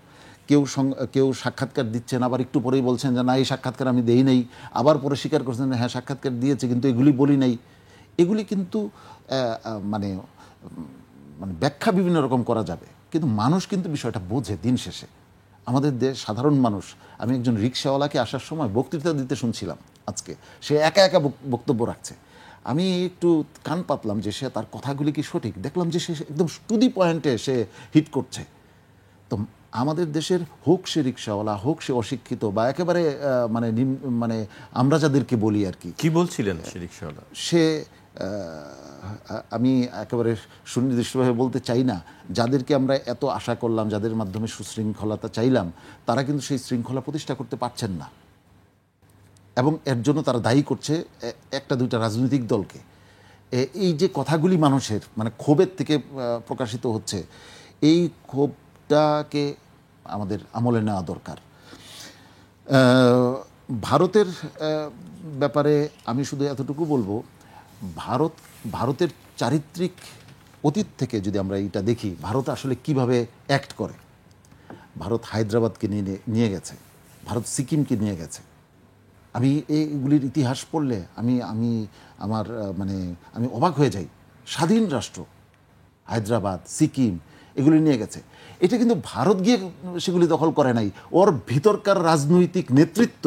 কেউ সাক্ষাৎকার দিচ্ছেন, আবার একটু পরেই বলছেন যে না, এই সাক্ষাৎকার আমি দেই নাই, আবার পরে স্বীকার করছেন যে হ্যাঁ সাক্ষাৎকার দিয়েছে কিন্তু এগুলি বলি নাই। এগুলি কিন্তু মানে ব্যাখ্যা বিভিন্ন রকম করা যাবে, কিন্তু মানুষ কিন্তু বিষয়টা বোঝে দিন শেষে। আমাদের দেশ সাধারণ মানুষ। আমি একজন রিক্সাওয়ালাকে আসার সময় বক্তৃতা দিতে শুনছিলাম আজকে, সে একা একা বক্তব্য রাখছে। আমি একটু কান পাতলাম যে সে তার কথাগুলি কি সঠিক, দেখলাম যে সে একদম টু দি পয়েন্টে সে হিট করছে। তো আমাদের দেশের হোক সে রিক্সাওয়ালা, হোক সে অশিক্ষিত, বা একেবারে মানে আমরা যাদেরকে বলি আর কি। কি বলছিলেন সে রিক্সাওয়ালা? সে আমি একেবারে সুনির্দিষ্টভাবে বলতে চাই না, যাদেরকে আমরা এত আশা করলাম, যাদের মাধ্যমে সুশৃঙ্খলতা চাইলাম, তারা কিন্তু সেই শৃঙ্খলা প্রতিষ্ঠা করতে পারছেন না, এবং এর জন্য তারা দায়ী করছে একটা দুইটা রাজনৈতিক দলকে। এই যে কথাগুলি মানুষের ক্ষোভের থেকে প্রকাশিত হচ্ছে, এই ক্ষোভটাকে আমাদের আমলে নেওয়া দরকার। ভারতের ব্যাপারে আমি শুধু এতটুকু বলবো, ভারতের চারিত্রিক অতীত থেকে যদি আমরা এটা দেখি, ভারত আসলে কিভাবে অ্যাক্ট করে। ভারত হায়দ্রাবাদকে নিয়ে গেছে, ভারত সিকিমকে নিয়ে গেছে। আমি এইগুলির ইতিহাস পড়লে আমি অবাক হয়ে যাই। স্বাধীন রাষ্ট্র হায়দ্রাবাদ, সিকিম এগুলি নিয়ে গেছে। এটা কিন্তু ভারত গিয়ে সেগুলি দখল করে নাই, ওর ভিতরকার রাজনৈতিক নেতৃত্ব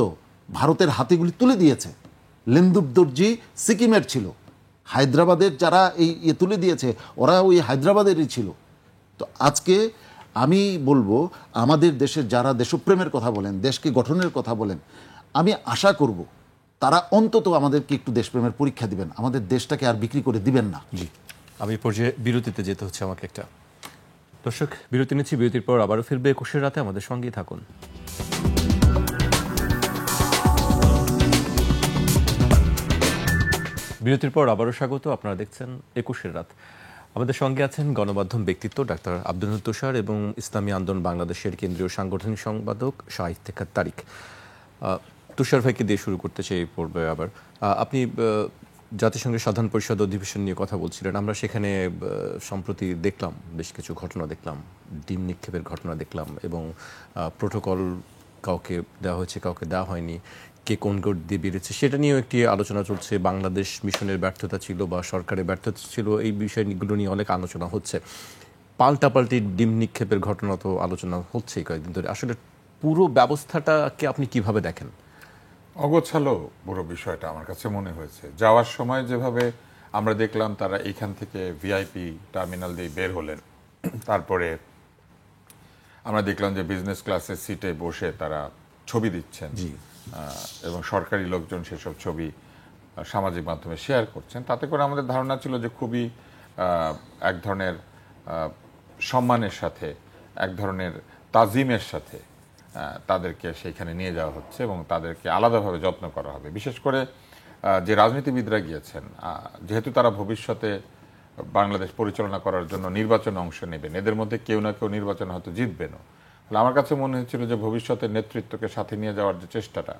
ভারতের হাতেগুলি তুলে দিয়েছে। লেন্দুব দর্জি সিকিমের ছিল, হায়দ্রাবাদের যারা এই তুলে দিয়েছে ওরা ওই হায়দ্রাবাদেরই ছিল। তো আজকে আমি বলবো, আমাদের দেশের যারা দেশপ্রেমের কথা বলেন, দেশকে গঠনের কথা বলেন, আমি আশা করব তারা অন্তত আমাদেরকে একটু দেশপ্রেমের পরীক্ষা দিবেন, আমাদের দেশটাকে আর বিক্রি করে দিবেন না। জি, আমি পর্যায়ে বিরতিতে যেতে হচ্ছে আমাকে একটা। দর্শক, বিরতি নিচ্ছি, বিরতির পর আবারও ফিরবে 21 রাতে, আমাদের সঙ্গেই থাকুন। বিরতির পর আবারও স্বাগত, আপনারা দেখছেন 21 রাত। আমাদের সঙ্গে আছেন গণমাধ্যম ব্যক্তিত্ব ডাক্তার আব্দুল নূর তুষার এবং ইসলামী আন্দোলন বাংলাদেশের কেন্দ্রীয় সাংগঠনিক সম্পাদক শাহ ইফতেখার তারিক। তুষার ভাইকে দিয়ে শুরু করতে চাই এই পর্বে। আবার আপনি জাতিসংঘের সাধারণ পরিষদ অধিবেশন নিয়ে কথা বলছিলেন। আমরা সেখানে সম্প্রতি দেখলাম, বেশ কিছু ঘটনা দেখলাম, ডিম নিক্ষেপের ঘটনা দেখলাম, এবং প্রোটোকল কাউকে দেওয়া হয়েছে, কাউকে দেওয়া হয়নি, কে কোন গেট দিয়ে বেরিয়েছে সেটা নিয়েও একটি আলোচনা চলছে। বাংলাদেশ মিশনের ব্যর্থতা ছিল বা সরকারের ব্যর্থতা ছিল, এই বিষয়গুলো নিয়ে অনেক আলোচনা হচ্ছে। পাল্টাপাল্টি ডিম নিক্ষেপের ঘটনা তো আলোচনা হচ্ছে কয়েকদিন ধরে। আসলে পুরো ব্যবস্থাটাকে আপনি কিভাবে দেখেন? অগোছালো পুরো বিষয়টা আমার কাছে মনে হয়েছে। যাওয়ার সময় যেভাবে আমরা দেখলাম তারা এইখান থেকে ভিআইপি টার্মিনাল দিয়ে বের হলেন, তারপরে আমরা দেখলাম যে বিজনেস ক্লাসের সিটে বসে তারা ছবি দিচ্ছেন এবং সরকারি লোকজন সেসব ছবি সামাজিক মাধ্যমে শেয়ার করছেন। তাতে করে আমাদের ধারণা ছিল যে খুবই এক ধরনের সম্মানের সাথে, এক ধরনের তাজিমের সাথে তাদেরকে সেইখানে নিয়ে যাওয়া হচ্ছে এবং তাদেরকে আলাদাভাবে যত্ন করা হবে। বিশেষ করে যে রাজনীতিবিদরা গিয়েছেন, যেহেতু তারা ভবিষ্যতে বাংলাদেশ পরিচালনা করার জন্য নির্বাচনে অংশ নেবেন, এদের মধ্যে কেউ না কেউ নির্বাচনে হয়তো জিতবেনও। তাহলে আমার কাছে মনে হয়েছিল যে ভবিষ্যতের নেতৃত্বকে সাথে নিয়ে যাওয়ার যে চেষ্টাটা,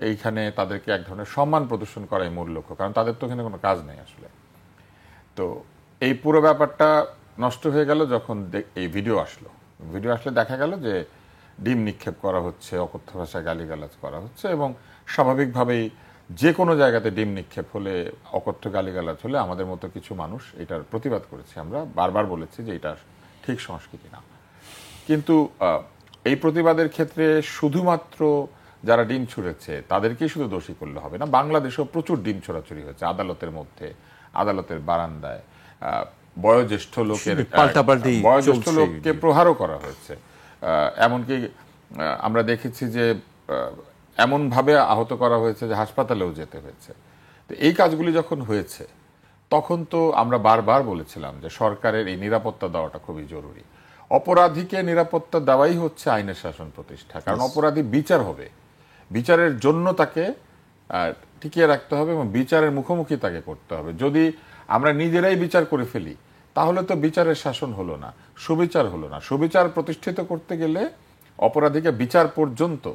এইখানে তাদেরকে এক ধরনের সম্মান প্রদর্শন করাই মূল লক্ষ্য, কারণ তাদের তো এখানে কোনো কাজ নেই আসলে। তো এই পুরো ব্যাপারটা নষ্ট হয়ে গেল যখন এই ভিডিও আসলে দেখা গেল যে ডিম নিক্ষেপ করা হচ্ছে, অকথ্য ভাষায় গালিগালাজ করা হচ্ছে, এবং স্বাভাবিকভাবেই যে কোনো জায়গাতে ডিম নিক্ষেপ হলে, অকথ্য গালিগালাজ হলে আমাদের মতো কিছু মানুষ এটার প্রতিবাদ করেছে। আমরা বারবার বলেছি যে এটা ঠিক সংস্কৃতি না। কিন্তু এই প্রতিবাদের ক্ষেত্রে শুধুমাত্র যারা ডিম ছুঁড়েছে তাদেরকেই শুধু দোষী করলে হবে না। বাংলাদেশেও প্রচুর ডিম ছোড়াছুড়ি হয়েছে, আদালতের মধ্যে, আদালতের বারান্দায়, বয়োজ্যেষ্ঠ লোককে প্রহারও করা হয়েছে। এমনকি আমরা দেখেছি যে এমনভাবে আহত করা হয়েছে যে হাসপাতালেও যেতে হয়েছে। তো এই কাজগুলি যখন হয়েছে তখন তো আমরা বারবার বলেছিলাম যে সরকারের এই নিরাপত্তা দেওয়াটা খুবই জরুরি। অপরাধীকে নিরাপত্তা দেওয়াই হচ্ছে আইনের শাসন প্রতিষ্ঠা, কারণ অপরাধী বিচার হবে, বিচারের জন্য তাকে টিকিয়ে রাখতে হবে এবং বিচারের মুখোমুখি তাকে করতে হবে। যদি আমরা নিজেরাই বিচার করে ফেলি তাহলে তো বিচারের শাসন হলো না, সুবিচার হলো না। সুবিচার প্রতিষ্ঠিত করতে গেলে অপরাধীকে বিচার পর্যন্ত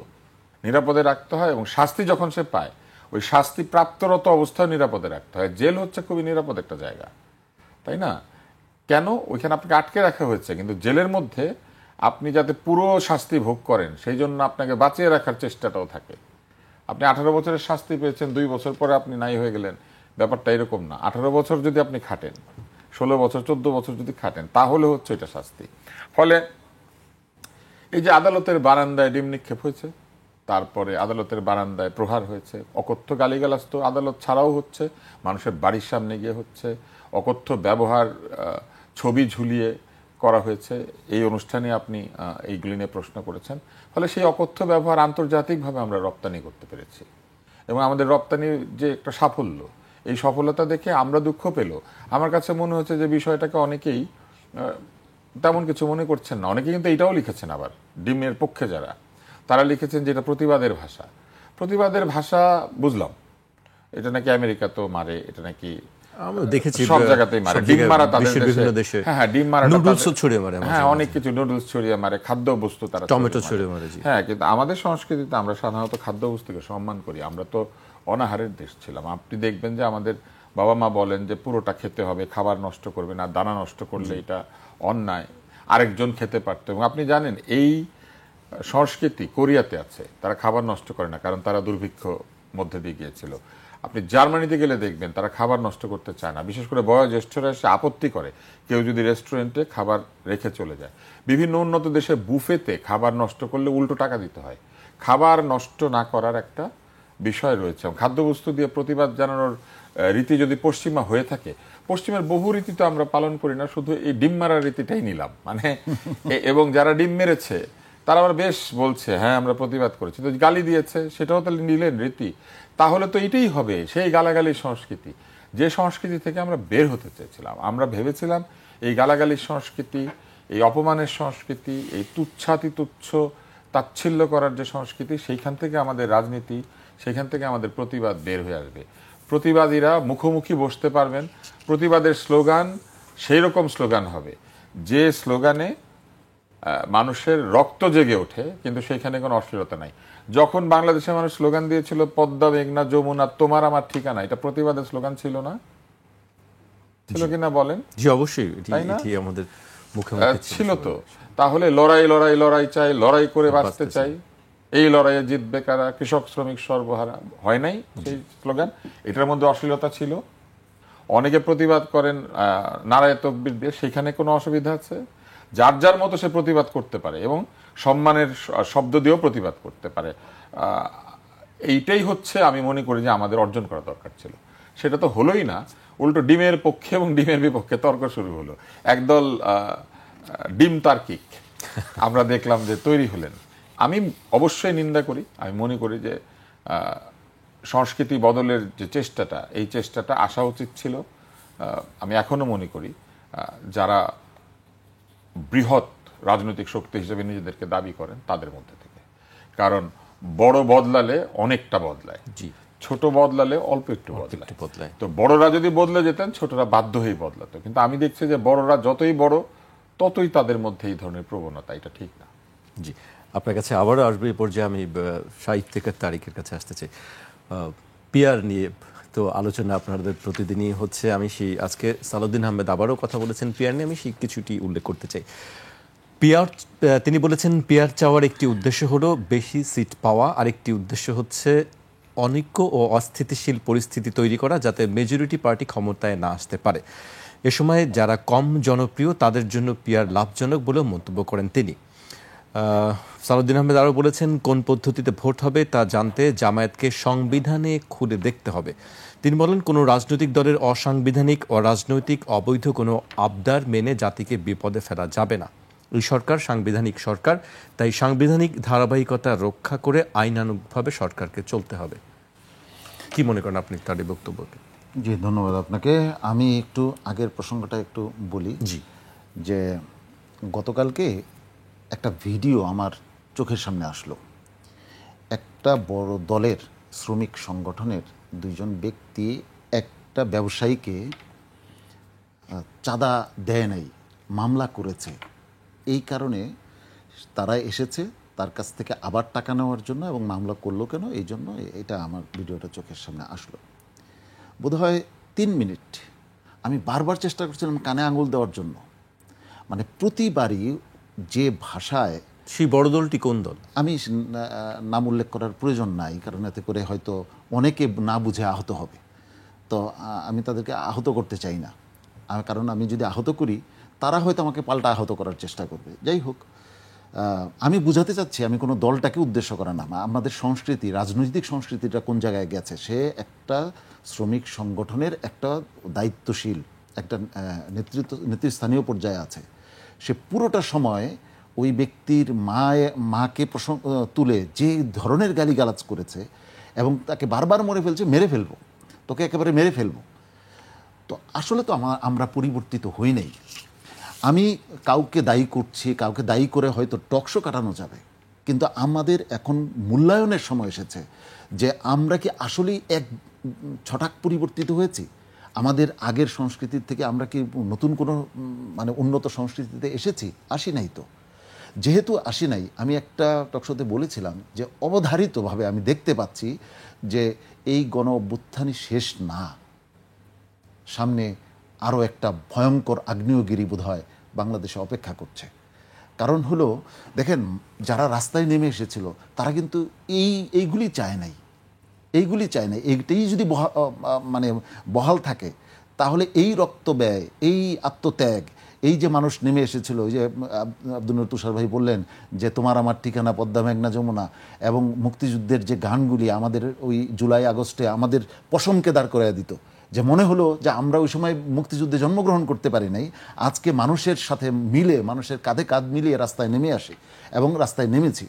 নিরাপদে রাখতে হয় এবং শাস্তি যখন সে পায় ওই শাস্তি প্রাপ্তরত অবস্থায় নিরাপদে রাখতে হয়। জেল হচ্ছে খুবই নিরাপদ একটা জায়গা, তাই না? কেন ওইখানে আপনাকে আটকে রাখা হয়েছে, কিন্তু জেলের মধ্যে আপনি যাতে পুরো শাস্তি ভোগ করেন সেই জন্য আপনাকে বাঁচিয়ে রাখার চেষ্টাটাও থাকে। আপনি 18 বছরের শাস্তি পেয়েছেন, 2 বছর পরে আপনি নাই হয়ে গেলেন, ব্যাপারটা এরকম না। 18 বছর যদি আপনি খাটেন, 16 বছর 14 বছর যদি খাটেন, তাহলে হচ্ছে এটা শাস্তি। ফলে এই যে আদালতের বারান্দায় ডিম নিক্ষেপ হয়েছে, তারপরে আদালতের বারান্দায় প্রহার হয়েছে, অকথ্য গালিগালাজ তো আদালত ছাড়াও হচ্ছে, মানুষের বাড়ির সামনে গিয়ে হচ্ছে, অকথ্য ব্যবহার ছবি ঝুলিয়ে করা হয়েছে। এই অনুষ্ঠানে আপনি এইগুলি নিয়ে প্রশ্ন করেছেন। ফলে সেই অকথ্য ব্যবহার আন্তর্জাতিকভাবে আমরা রপ্তানি করতে পেরেছি এবং আমাদের রপ্তানির যে একটা সাফল্য, এই সফলতা দেখে আমরা দুঃখ পেল। আমার কাছে মনে হচ্ছে যে বিষয়টাকে অনেকেই তেমন কিছু মনে করছেন না। অনেকে কিন্তু এটাও লিখেছেন, আবার ডিমের পক্ষে যারা, তারা লিখেছেন যে এটা প্রতিবাদের ভাষা। প্রতিবাদের ভাষা বুঝলাম, এটা নাকি আমেরিকাতেও মারে, এটা নাকি দেখেছি সব জায়গাতেই মারে। ডিম মারা তাদের দেশে, হ্যাঁ ডিম মারা, নুডলস ছড়িয়ে মারে, হ্যাঁ অনেক কিছু, নুডলস ছড়িয়ে মারে, খাদ্য বস্তু তারা টমেটো ছড়িয়ে মারে। হ্যাঁ, কিন্তু আমাদের সংস্কৃতিতে আমরা সাধারণত খাদ্য বস্তুকে সম্মান করি। আমরা তো অনাহারের দেশ ছিলাম। আপনি দেখবেন যে আমাদের বাবা মা বলেন যে পুরোটা খেতে হবে, খাবার নষ্ট করবে না, দানা নষ্ট করলে এটা অন্যায়, আরেকজন খেতে পারত। এবং আপনি জানেন এই সংস্কৃতি কোরিয়াতে আছে, তারা খাবার নষ্ট করে না, কারণ তারা দুর্ভিক্ষ মধ্যে দিয়ে গিয়েছিল। আপনি জার্মানিতে গেলে দেখবেন তারা খাবার নষ্ট করতে চায় না, বিশেষ করে বয়োজ্যেষ্ঠরা এসে আপত্তি করে কেউ যদি রেস্টুরেন্টে খাবার রেখে চলে যায়। বিভিন্ন উন্নত দেশে বুফেতে খাবার নষ্ট করলে উল্টো টাকা দিতে হয়। খাবার নষ্ট না করার একটা বিষয় রয়েছে। খাদ্যবস্তু দিয়ে প্রতিবাদ জানানোর রীতি যদি পশ্চিমা হয়ে থাকে, পশ্চিমের বহু রীতি তো আমরা পালন করি না, শুধু এই ডিম মারার রীতিটাই নিলাম মানে এবং যারা ডিম মেরেছে তারা আবার বেশ বলছে হ্যাঁ আমরা প্রতিবাদ করেছি, তো গালি দিয়েছে সেটাও তাহলে নিলেন রীতি। তাহলে তো এটাই হবে সেই গালাগালির সংস্কৃতি, যে সংস্কৃতি থেকে আমরা বের হতে চেয়েছিলাম। আমরা ভেবেছিলাম এই গালাগালির সংস্কৃতি, এই অপমানের সংস্কৃতি, এই তুচ্ছাতি তুচ্ছ তাচ্ছিল্য করার যে সংস্কৃতি, সেইখান থেকে আমাদের রাজনীতি, সেইখান থেকে আমাদের প্রতিবাদ বের হয়ে আসবে। প্রতিবাদীরা মুখোমুখি বসতে পারবেন, প্রতিবাদের স্লোগান সেই রকম স্লোগান হবে যে স্লোগানে মানুষের রক্ত জেগে ওঠে, কিন্তু সেখানে কোনো অশ্লীলতা নাই। যখন বাংলাদেশের মানুষ স্লোগান দিয়েছিল পদ্মা মেঘনা যমুনা তোমার আমার ঠিকানা, এটা প্রতিবাদের স্লোগান ছিল না? ছিল কিনা বলেন? জি অবশ্যই, এটি আমাদের মুখে মুখে ছিল তো। তাহলে লড়াই লড়াই লড়াই চাই, লড়াই করে বাঁচতে চাই, এই লড়াইয়ে জিতবে কারা, কৃষক শ্রমিক সর্বহারা, হয় নাই সেই স্লোগান? এটার মধ্যে অশ্লীলতা ছিল। অনেকে প্রতিবাদ করেন নারায়ে তাকবীর দিয়ে, সেখানে কোনো অসুবিধা আছে? যার যার মতো সে প্রতিবাদ করতে পারে এবং সম্মানের শব্দ দিয়েও প্রতিবাদ করতে পারে। এইটাই হচ্ছে আমি মনে করি যে আমাদের অর্জন করা দরকার ছিল। সেটা তো হলোই না, উল্টো ডিমের পক্ষে এবং ডিমের বিপক্ষে তর্ক শুরু হলো। একদল ডিম তার্কিক আমরা দেখলাম যে তৈরি হলেন। আমি অবশ্যই নিন্দা করি। আমি মনে করি যে সংস্কৃতি বদলের যে চেষ্টাটা, এই চেষ্টাটা আসা উচিত ছিল। আমি এখনো মনে করি যারা বৃহৎ রাজনৈতিক শক্তি হিসেবে নিজেদেরকে দাবি করেন তাদের মধ্যে থেকে। কারণ বড় বদলালে অনেকটা বদলায়, জি, ছোট বদলালে অল্প একটু বদলায়। তো বড়রা যদি বদলে যেতেন, ছোটরা বাধ্য হয়েই বদলাতো। কিন্তু আমি দেখছি যে বড়রা যতই বড়, ততই তাদের মধ্যে এই ধরনের প্রবণতা। এটা ঠিক না। জি, আপনার কাছে আবারও আসবে এই পর্যায়ে। আমি শাহ ইফতেখার তারিকের কাছে আসতে চাই। পিয়ার নিয়ে তো আলোচনা আপনাদের প্রতিদিনই হচ্ছে। আমি সেই আজকে সালাউদ্দিন আহমেদ আবারও কথা বলেছেন পিয়ার নিয়ে, আমি সেই কিছুটি উল্লেখ করতে চাই। পিয়ার, তিনি বলেছেন পিয়ার চাওয়ার একটি উদ্দেশ্য হলো বেশি সিট পাওয়া, আরেকটি উদ্দেশ্য হচ্ছে অনৈক্য ও অস্থিতিশীল পরিস্থিতি তৈরি করা যাতে মেজরিটি পার্টি ক্ষমতায় না আসতে পারে। এ সময় যারা কম জনপ্রিয় তাদের জন্য পিয়ার লাভজনক বলেও মন্তব্য করেন তিনি। সালাউদ্দিন আহমেদ আরও বলেছেন কোন পদ্ধতিতে ভোট হবে তা জানতে জামায়াতকে সংবিধানে খুলে দেখতে হবে। তিনি বলেন কোনো রাজনৈতিক দলের অসাংবিধানিক ও রাজনৈতিক অবৈধ কোনো আবদার মেনে জাতিকে বিপদে ফেলা যাবে না। এই সরকার সাংবিধানিক সরকার, তাই সাংবিধানিক ধারাবাহিকতা রক্ষা করে আইনানুগভাবে সরকারকে চলতে হবে। কি মনে করেন আপনি তার এই বক্তব্যকে? জি, ধন্যবাদ আপনাকে। আমি একটু আগের প্রসঙ্গটা একটু বলি। জি, যে গতকালকে একটা ভিডিও আমার চোখের সামনে আসলো। একটা বড় দলের শ্রমিক সংগঠনের দুইজন ব্যক্তি একটা ব্যবসায়ীকে চাঁদা দেয় নাই, মামলা করেছে। এই কারণে তারা এসেছে তার কাছ থেকে আবার টাকা নেওয়ার জন্য, এবং মামলা করলো কেন এই জন্য। এটা আমার ভিডিওটা চোখের সামনে আসলো। বোধহয় 3 মিনিট আমি বারবার চেষ্টা করছিলাম কানে আঙুল দেওয়ার জন্য। মানে প্রতিবারই যে ভাষায়, সেই বড় দলটি কোন দল? আমি নাম উল্লেখ করার প্রয়োজন নাই, কারণ এতে করে হয়তো অনেকে না বুঝে আহত হবে। তো আমি তাদেরকে আহত করতে চাই না, কারণ আমি যদি আহত করি তারা হয়তো আমাকে পাল্টা আহত করার চেষ্টা করবে। যাই হোক, আমি বুঝাতে চাচ্ছি আমি কোনো দলটাকে উদ্দেশ্য করা না। আমাদের সংস্কৃতি, রাজনৈতিক সংস্কৃতিটা কোন জায়গায় গেছে। সে একটা শ্রমিক সংগঠনের একটা দায়িত্বশীল, একটা নেতৃস্থানীয় পর্যায়ে আছে। সে পুরোটা সময় ওই ব্যক্তির মাকে তুলে যে ধরনের গালিগালাজ করেছে, এবং তাকে বারবার মেরে ফেলবো, তোকে একেবারে মেরে ফেলবো। তো আসলে তো আমরা পরিবর্তিত হই নাই। আমি কাউকে দায়ী করছি, কাউকে দায়ী করে হয়তো টকশো কাটানো যাবে, কিন্তু আমাদের এখন মূল্যায়নের সময় এসেছে যে আমরা কি আসলেই এক ছটাক পরিবর্তিত হয়েছি? আমাদের আগের সংস্কৃতির থেকে আমরা কি নতুন কোনো উন্নত সংস্কৃতিতে এসেছি? আসি নাই তো। যেহেতু আসি নাই, আমি একটা টকশোতে বলেছিলাম যে অবধারিতভাবে আমি দেখতে পাচ্ছি যে এই গণ অভ্যুত্থানই শেষ না, সামনে আরও একটা ভয়ঙ্কর আগ্নেয়গিরি বোধহয় বাংলাদেশে অপেক্ষা করছে। কারণ হলো, দেখেন, যারা রাস্তায় নেমে এসেছিল তারা কিন্তু এইগুলি চায় নাই। এইটাই যদি বহাল থাকে, তাহলে এই রক্ত ব্যয়, এই আত্মত্যাগ, এই যে মানুষ নেমে এসেছিল, ওই যে আব্দুল নূর তুষার ভাই বললেন যে তোমার আমার ঠিকানা পদ্মা মেঘনা যমুনা, এবং মুক্তিযুদ্ধের যে গানগুলি আমাদের ওই জুলাই আগস্টে আমাদের পশমকে দাঁড় করাইয়া দিত, যে মনে হলো যে আমরা ওই সময় মুক্তিযুদ্ধে জন্মগ্রহণ করতে পারি নাই, আজকে মানুষের সাথে মিলে, মানুষের কাঁধে কাঁধ মিলিয়ে রাস্তায় নেমে আসি এবং রাস্তায় নেমেছি।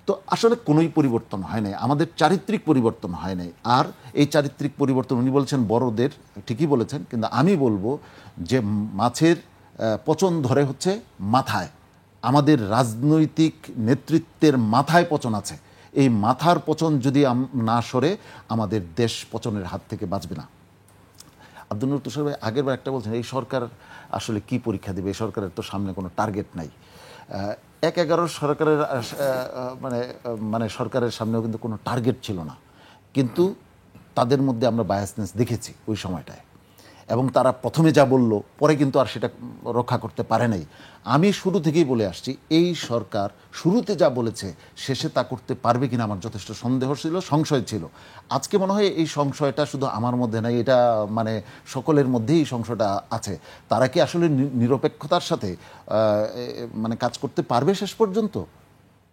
তো আসলে কোনোই পরিবর্তন হয় নাই, আমাদের চারিত্রিক পরিবর্তন হয় নাই। আর এই চারিত্রিক পরিবর্তন, উনি বলছেন বড়দের, ঠিকই বলেছেন, কিন্তু আমি বলবো যে মাছের পচন ধরে হচ্ছে মাথায়। আমাদের রাজনৈতিক নেতৃত্বের মাথায় পচন আছে। এই মাথার পচন যদি না সরে, আমাদের দেশ পচনের হাত থেকে বাঁচবে না। আব্দুল নূর তুষার ভাই আগেরবার একটা বলছেন এই সরকার আসলে কি পরীক্ষা দেবে, এই সরকারের তো সামনে কোনো টার্গেট নাই। 1/11 সরকারের মানে সরকারের সামনেও কিন্তু কোনো টার্গেট ছিল না, কিন্তু তাদের মধ্যে আমরা বায়াসনেস দেখেছি ওই সময়টায়, এবং তারা প্রথমে যা বলল পরে কিন্তু আর সেটা রক্ষা করতে পারে নাই। আমি শুরু থেকেই বলে আসছি এই সরকার শুরুতে যা বলেছে শেষে তা করতে পারবে কিনা আমার যথেষ্ট সন্দেহ ছিল, সংশয় ছিল। আজকে মনে হয় এই সংশয়টা শুধু আমার মধ্যে নাই, এটা মানে সকলের মধ্যেই এই সংশয়টা আছে। তারা কি আসলে নিরপেক্ষতার সাথে মানে কাজ করতে পারবে শেষ পর্যন্ত?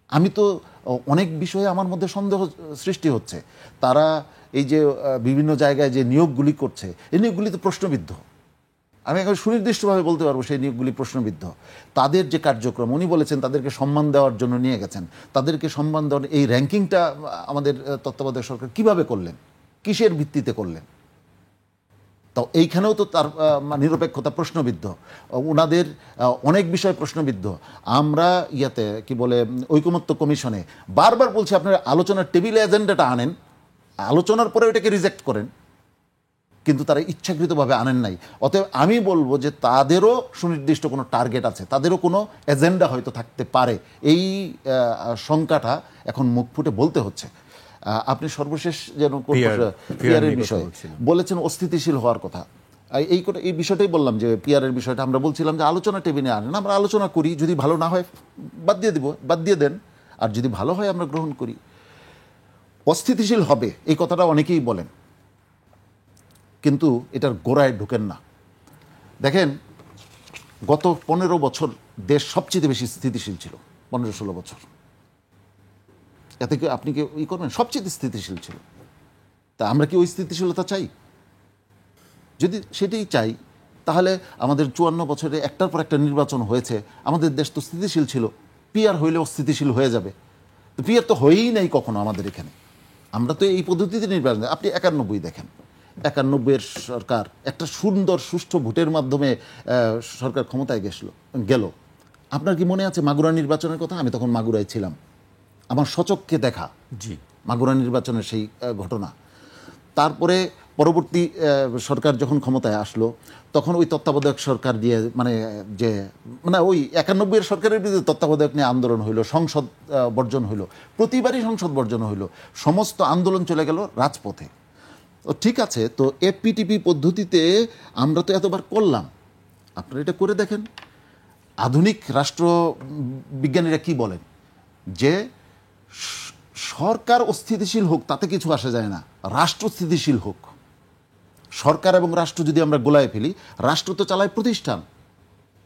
আমি তো অনেক বিষয়ে আমার মধ্যে সন্দেহ সৃষ্টি হচ্ছে। তারা এই যে বিভিন্ন জায়গায় যে নিয়োগগুলি করছে, এই নিয়োগগুলি তো প্রশ্নবিদ্ধ। আমি এখন সুনির্দিষ্টভাবে বলতে পারবো সেই নিয়োগগুলি প্রশ্নবিদ্ধ। তাদের যে কার্যক্রম, উনি বলেছেন তাদেরকে সম্মান দেওয়ার জন্য নিয়ে গেছেন, তাদেরকে সম্মান দেওয়ার এই র্যাঙ্কিংটা আমাদের তত্ত্বাবধায়ক সরকার কিভাবে করলেন, কিসের ভিত্তিতে করলেন? তো এইখানেও তো তার নিরপেক্ষতা প্রশ্নবিদ্ধ, ওনাদের অনেক বিষয় প্রশ্নবিদ্ধ। আমরা ইয়াতে কি বলে ঐকমত্য কমিশনে বারবার বলছি আপনারা আলোচনার টেবিলে এজেন্ডাটা আনেন, আলোচনার পরে ওইটাকে রিজেক্ট করেন, কিন্তু তারা ইচ্ছাকৃতভাবে আনেন নাই। অতএব আমি বলবো যে তাদেরও সুনির্দিষ্ট কোনো টার্গেট আছে, তাদেরও কোনো এজেন্ডা হয়তো থাকতে পারে। এই শঙ্কাটা এখন মুখ ফুটে বলতে হচ্ছে। আপনি সর্বশেষ যেন পিআরের বিষয়ে বলেছেন অস্থিতিশীল হওয়ার কথা। এই বিষয়টাই বললাম যে পিআরের বিষয়টা আমরা বলছিলাম যে আলোচনা টেবিলে আনেন, আমরা আলোচনা করি, যদি ভালো না হয় বাদ দিয়ে দেন, আর যদি ভালো হয় আমরা গ্রহণ করি। অস্থিতিশীল হবে এই কথাটা অনেকেই বলেন, কিন্তু এটার গোড়ায় ঢুকেন না। দেখেন, গত 15 বছর দেশ সবচেয়ে বেশি স্থিতিশীল ছিল, 15-16 বছর। এতে কি আপনি কি করবেন? সবচেয়ে স্থিতিশীল ছিল। তা আমরা কি ওই স্থিতিশীলতা চাই? যদি সেটাই চাই, তাহলে আমাদের 54 বছরে একটার পর একটা নির্বাচন হয়েছে, আমাদের দেশ তো স্থিতিশীল ছিল। পিআর হইলে অস্থিতিশীল হয়ে যাবে? তো পিআর তো হয়েই নাই কখনো আমাদের এখানে। আমরা তো এই পদ্ধতিতে নির্বাচন, আপনি 91 দেখেন, 91-এর সরকার একটা সুন্দর সুষ্ঠু ভোটের মাধ্যমে সরকার ক্ষমতায় গেল। আপনার কি মনে আছে মাগুরা নির্বাচনের কথা? আমি তখন মাগুরায় ছিলাম, আমার সচক্ষে দেখা মাগুরা নির্বাচনের সেই ঘটনা। তারপরে পরবর্তী সরকার যখন ক্ষমতায় আসলো, তখন ওই তত্ত্বাবধায়ক সরকার দিয়ে মানে ওই 91-এর সরকারের বিরুদ্ধে তত্ত্বাবধায়ক নিয়ে আন্দোলন হইলো, সংসদ বর্জন হইলো, প্রতিবারই সংসদ বর্জন হইলো, সমস্ত আন্দোলন চলে গেল রাজপথে। ঠিক আছে, তো এফপিটিপি পদ্ধতিতে আমরা তো এতবার করলাম, আপনারা এটা করে দেখেন। আধুনিক রাষ্ট্রবিজ্ঞানীরা কি বলেন যে সরকার অস্থিতিশীল হোক তাতে কিছু আসে যায় না, রাষ্ট্র স্থিতিশীল হোক। সরকার এবং রাষ্ট্র যদি আমরা গোলায় ফেলি, রাষ্ট্র তো চালায় প্রতিষ্ঠান,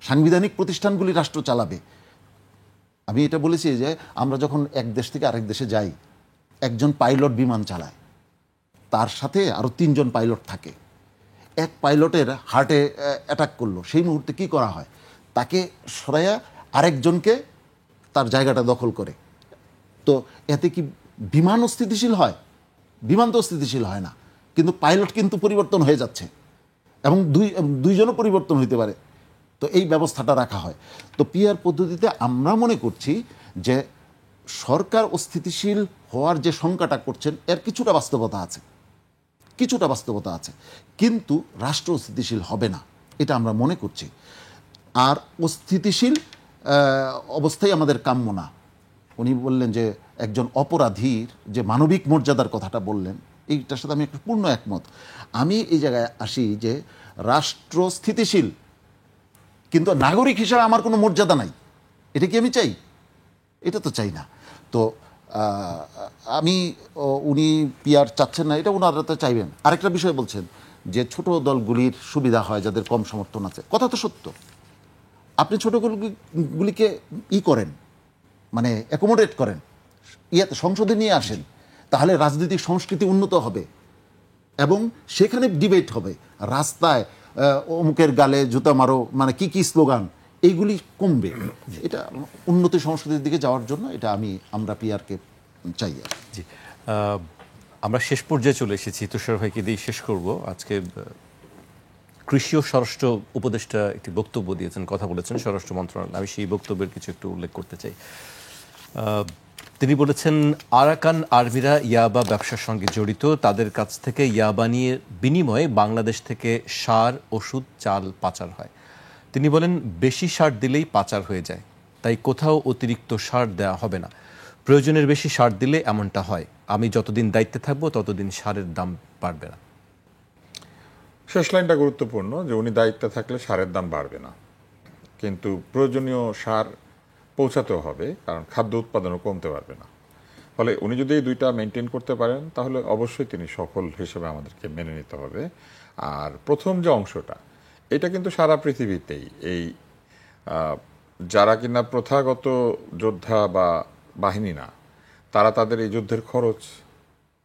সাংবিধানিক প্রতিষ্ঠানগুলি রাষ্ট্র চালাবে। আমি এটা বলেছি যে আমরা যখন এক দেশ থেকে আরেক দেশে যাই, একজন পাইলট বিমান চালায়, তার সাথে আরও 3 জন পাইলট থাকে। এক পাইলটের হার্টে অ্যাটাক করলো, সেই মুহূর্তে কি করা হয়? তাকে সরাইয়া আরেকজনকে তার জায়গাটা দখল করে। তো এতে কি বিমান স্থিতিশীল হয়? বিমান তো স্থিতিশীল হয় না, কিন্তু পাইলট কিন্তু পরিবর্তন হয়ে যাচ্ছে, এবং দুইজনও পরিবর্তন হইতে পারে। তো এই ব্যবস্থাটা রাখা হয়। তো পিআর পদ্ধতিতে আমরা মনে করছি যে সরকার অস্থিতিশীল হওয়ার যে শঙ্কাটা করছেন, এর কিছুটা বাস্তবতা আছে, কিন্তু রাষ্ট্র স্থিতিশীল হবে না, এটা আমরা মনে করছি। আর অস্থিতিশীল অবস্থায় আমাদের কাম্য না। উনি বললেন যে একজন অপরাধীর যে মানবিক মর্যাদার কথাটা বললেন, এইটার সাথে আমি একটু পূর্ণ একমত। আমি এই জায়গায় আসি যে রাষ্ট্র স্থিতিশীল, কিন্তু নাগরিক হিসাবে আমার কোনো মর্যাদা নাই, এটা কি আমি চাই? এটা তো চাই না। তো উনি পিআর চাচ্ছেন না, এটা ওনারা তো চাইবেন। আরেকটা বিষয় বলছেন যে ছোট দলগুলির সুবিধা হয়, যাদের কম সমর্থন আছে। কথা তো সত্য, আপনি ছোট দলগুলিকে করেন, মানে অ্যাকোমোডেট করেন, সংসদে নিয়ে আসেন, তাহলে রাজনৈতিক সংস্কৃতি উন্নত হবে এবং সেখানে ডিবেট হবে। রাস্তায় অমুকের গালে জুতা মারো, মানে কি স্লোগান, এইগুলি কমবে। এটা উন্নতি সংস্কৃতির দিকে যাওয়ার জন্য এটা আমরা পিআরকে চাই। জি, আমরা শেষ পর্যায়ে চলে এসেছি। তুষার ভাইকে দিয়ে শেষ করব। আজকে কৃষি ও স্বরাষ্ট্র উপদেষ্টা একটি বক্তব্য দিয়েছেন, কথা বলেছেন স্বরাষ্ট্র মন্ত্রণালয়। আমি সেই বক্তব্যের কিছু একটু উল্লেখ করতে চাই। তিনি বলেছেন আরাকান আর্মিরা ইয়াবা ব্যবসার সঙ্গে জড়িত, তাদের কাছ থেকে ইয়াবা নিয়ে বিনিময়ে বাংলাদেশ থেকে সার, ওষুধ, চাল পাচার হয়। তিনি বলেন বেশি সার দিলেই পাচার হয়ে যায়, তাই কোথাও অতিরিক্ত সার দেওয়া হবে না। প্রয়োজনের বেশি সার দিলে এমনটা হয়। আমি যতদিন দায়িত্বে থাকবো ততদিন সারের দাম বাড়বে না। শেষ লাইনটা গুরুত্বপূর্ণ, যে উনি দায়িত্বে থাকলে সারের দাম বাড়বে না, কিন্তু প্রয়োজনীয় সার পৌঁছাতেও হবে, কারণ খাদ্য উৎপাদনও কমতে পারবে না। ফলে উনি যদি এই দুইটা মেনটেন করতে পারেন তাহলে অবশ্যই তিনি সফল হিসেবে আমাদেরকে মেনে নিতে হবে। আর প্রথম যে অংশটা, এটা কিন্তু সারা পৃথিবীতেই এই যারা কিনা প্রথাগত যোদ্ধা বা বাহিনী না, তারা তাদের এই যুদ্ধের খরচ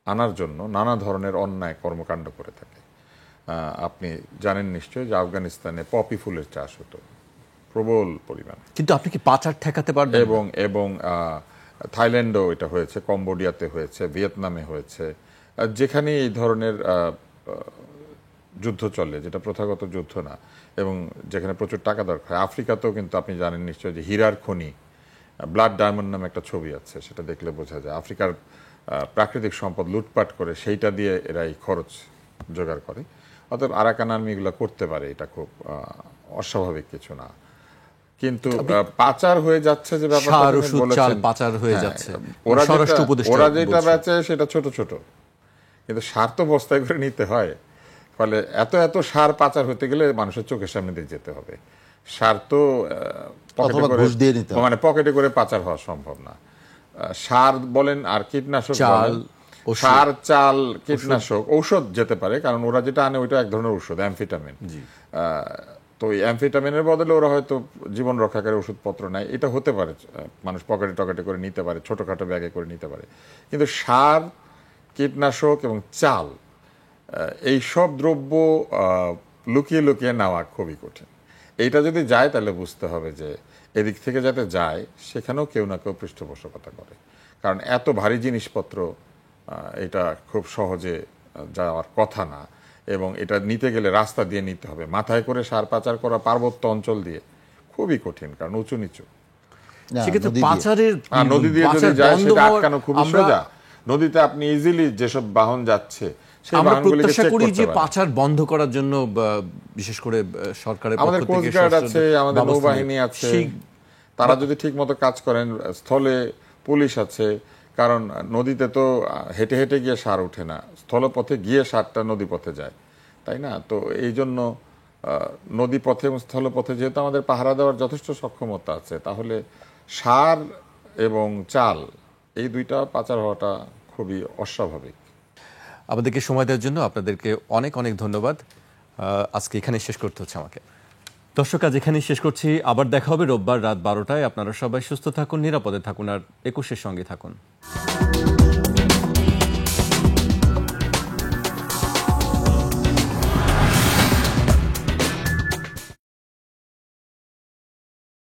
আনার জন্য নানা ধরনের অন্যায় কর্মকাণ্ড করে থাকে। আপনি জানেন নিশ্চয়ই যে আফগানিস্তানে পপি ফুলের চাষ হতো প্রবল পরিমাণে, কিন্তু আপনি কি পাচার ঠেকাতে পারবেন? এবং থাইল্যান্ডেও এটা হয়েছে, কম্বোডিয়াতে হয়েছে, ভিয়েতনামে হয়েছে। যেখানে এই ধরনের যুদ্ধ চলে, যেটা প্রথাগত যুদ্ধ না এবং যেখানে প্রচুর টাকা দরকার হয়, আফ্রিকাতেও কিন্তু আপনি জানেন নিশ্চয়ই যে হীরার খনি, ব্লাড ডায়মন্ড নামে একটা ছবি আছে, সেটা দেখলে বোঝা যায় আফ্রিকার প্রাকৃতিক সম্পদ লুটপাট করে সেইটা দিয়ে এরা এই খরচ জোগাড় করে। অতএব আরাকান আর্মি এগুলো করতে পারে, এটা খুব অস্বাভাবিক কিছু না। কিন্তু পাচার হয়ে যাচ্ছে যে ব্যাপারটা পাচার হয়ে যাচ্ছে, ওরা যেটা বেচে সেটা ছোট ছোট, কিন্তু সার তো বস্তায় করে নিতে হয়। ফলে এত এত সার পাচার হতে গেলে মানুষের চোখের সামনে দিয়ে যেতে হবে। সার তো পকেটে করে পাচার হওয়া সম্ভব না। সার বলেন আর কীটনাশক, সার, চাল, কীটনাশক, ঔষধ যেতে পারে, কারণ ওরা যেটা আনে ওইটা এক ধরনের ঔষধ, অ্যামফেটামিন। তো এই অ্যামফেটামিনের বদলে ওরা হয়তো জীবন রক্ষাকারী ওষুধপত্র নেয়, এটা হতে পারে, মানুষ পকেটে টকেটে করে নিতে পারে, ছোটখাটো ব্যাগে করে নিতে পারে। কিন্তু সার, কীটনাশক এবং চাল, এই সব দ্রব্য লুকিয়ে লুকিয়ে নেওয়া খুবই কঠিন। এইটা যদি যায় তাহলে বুঝতে হবে যে এদিক থেকে যাতে যায় সেখানেও কেউ না কেউ পৃষ্ঠপোষকতা করে, কারণ এত ভারী জিনিসপত্র এটা খুব সহজে যাওয়ার কথা না, এবং এটা নিতে গেলে রাস্তা দিয়ে নিতে হবে। মাথায় করে সার পাচার করা পার্বত্য অঞ্চল দিয়ে খুবই কঠিন, কারণ উঁচু নিচু। নদী দিয়ে যদি যায় সেটা আটকানো খুবই সোজা। নদীতে আপনি ইজিলি যেসব বাহন যাচ্ছে, আমরা প্রত্যাশা করি যে পাচার বন্ধ করার জন্য বিশেষ করে সরকারের আমাদের কোস্ট গার্ড আছে, আমাদের নৌবাহিনী আছে, তারা যদি ঠিক মতো কাজ করেন, স্থলে পুলিশ আছে, কারণ নদীতে তো হেঁটে হেঁটে গিয়ে সার ওঠে না, স্থলপথে গিয়ে সারটা নদী পথে যায়, তাই না? তো এই জন্য নদী পথে এবং স্থলপথে যেহেতু আমাদের পাহারা দেওয়ার যথেষ্ট সক্ষমতা আছে, তাহলে সার এবং চাল এই দুইটা পাচার হওয়াটা খুবই অস্বাভাবিক। আমাদেরকে সময় দেওয়ার জন্য আপনাদেরকে অনেক অনেক ধন্যবাদ। আজকে এখানে শেষ করতে হচ্ছে আমাকে। দর্শক, আজ এখানেই শেষ করছি। আবার দেখা হবে রোববার রাত 12টায়। আপনারা সবাই সুস্থ থাকুন, নিরাপদে থাকুন, আর 21-এর সঙ্গে থাকুন।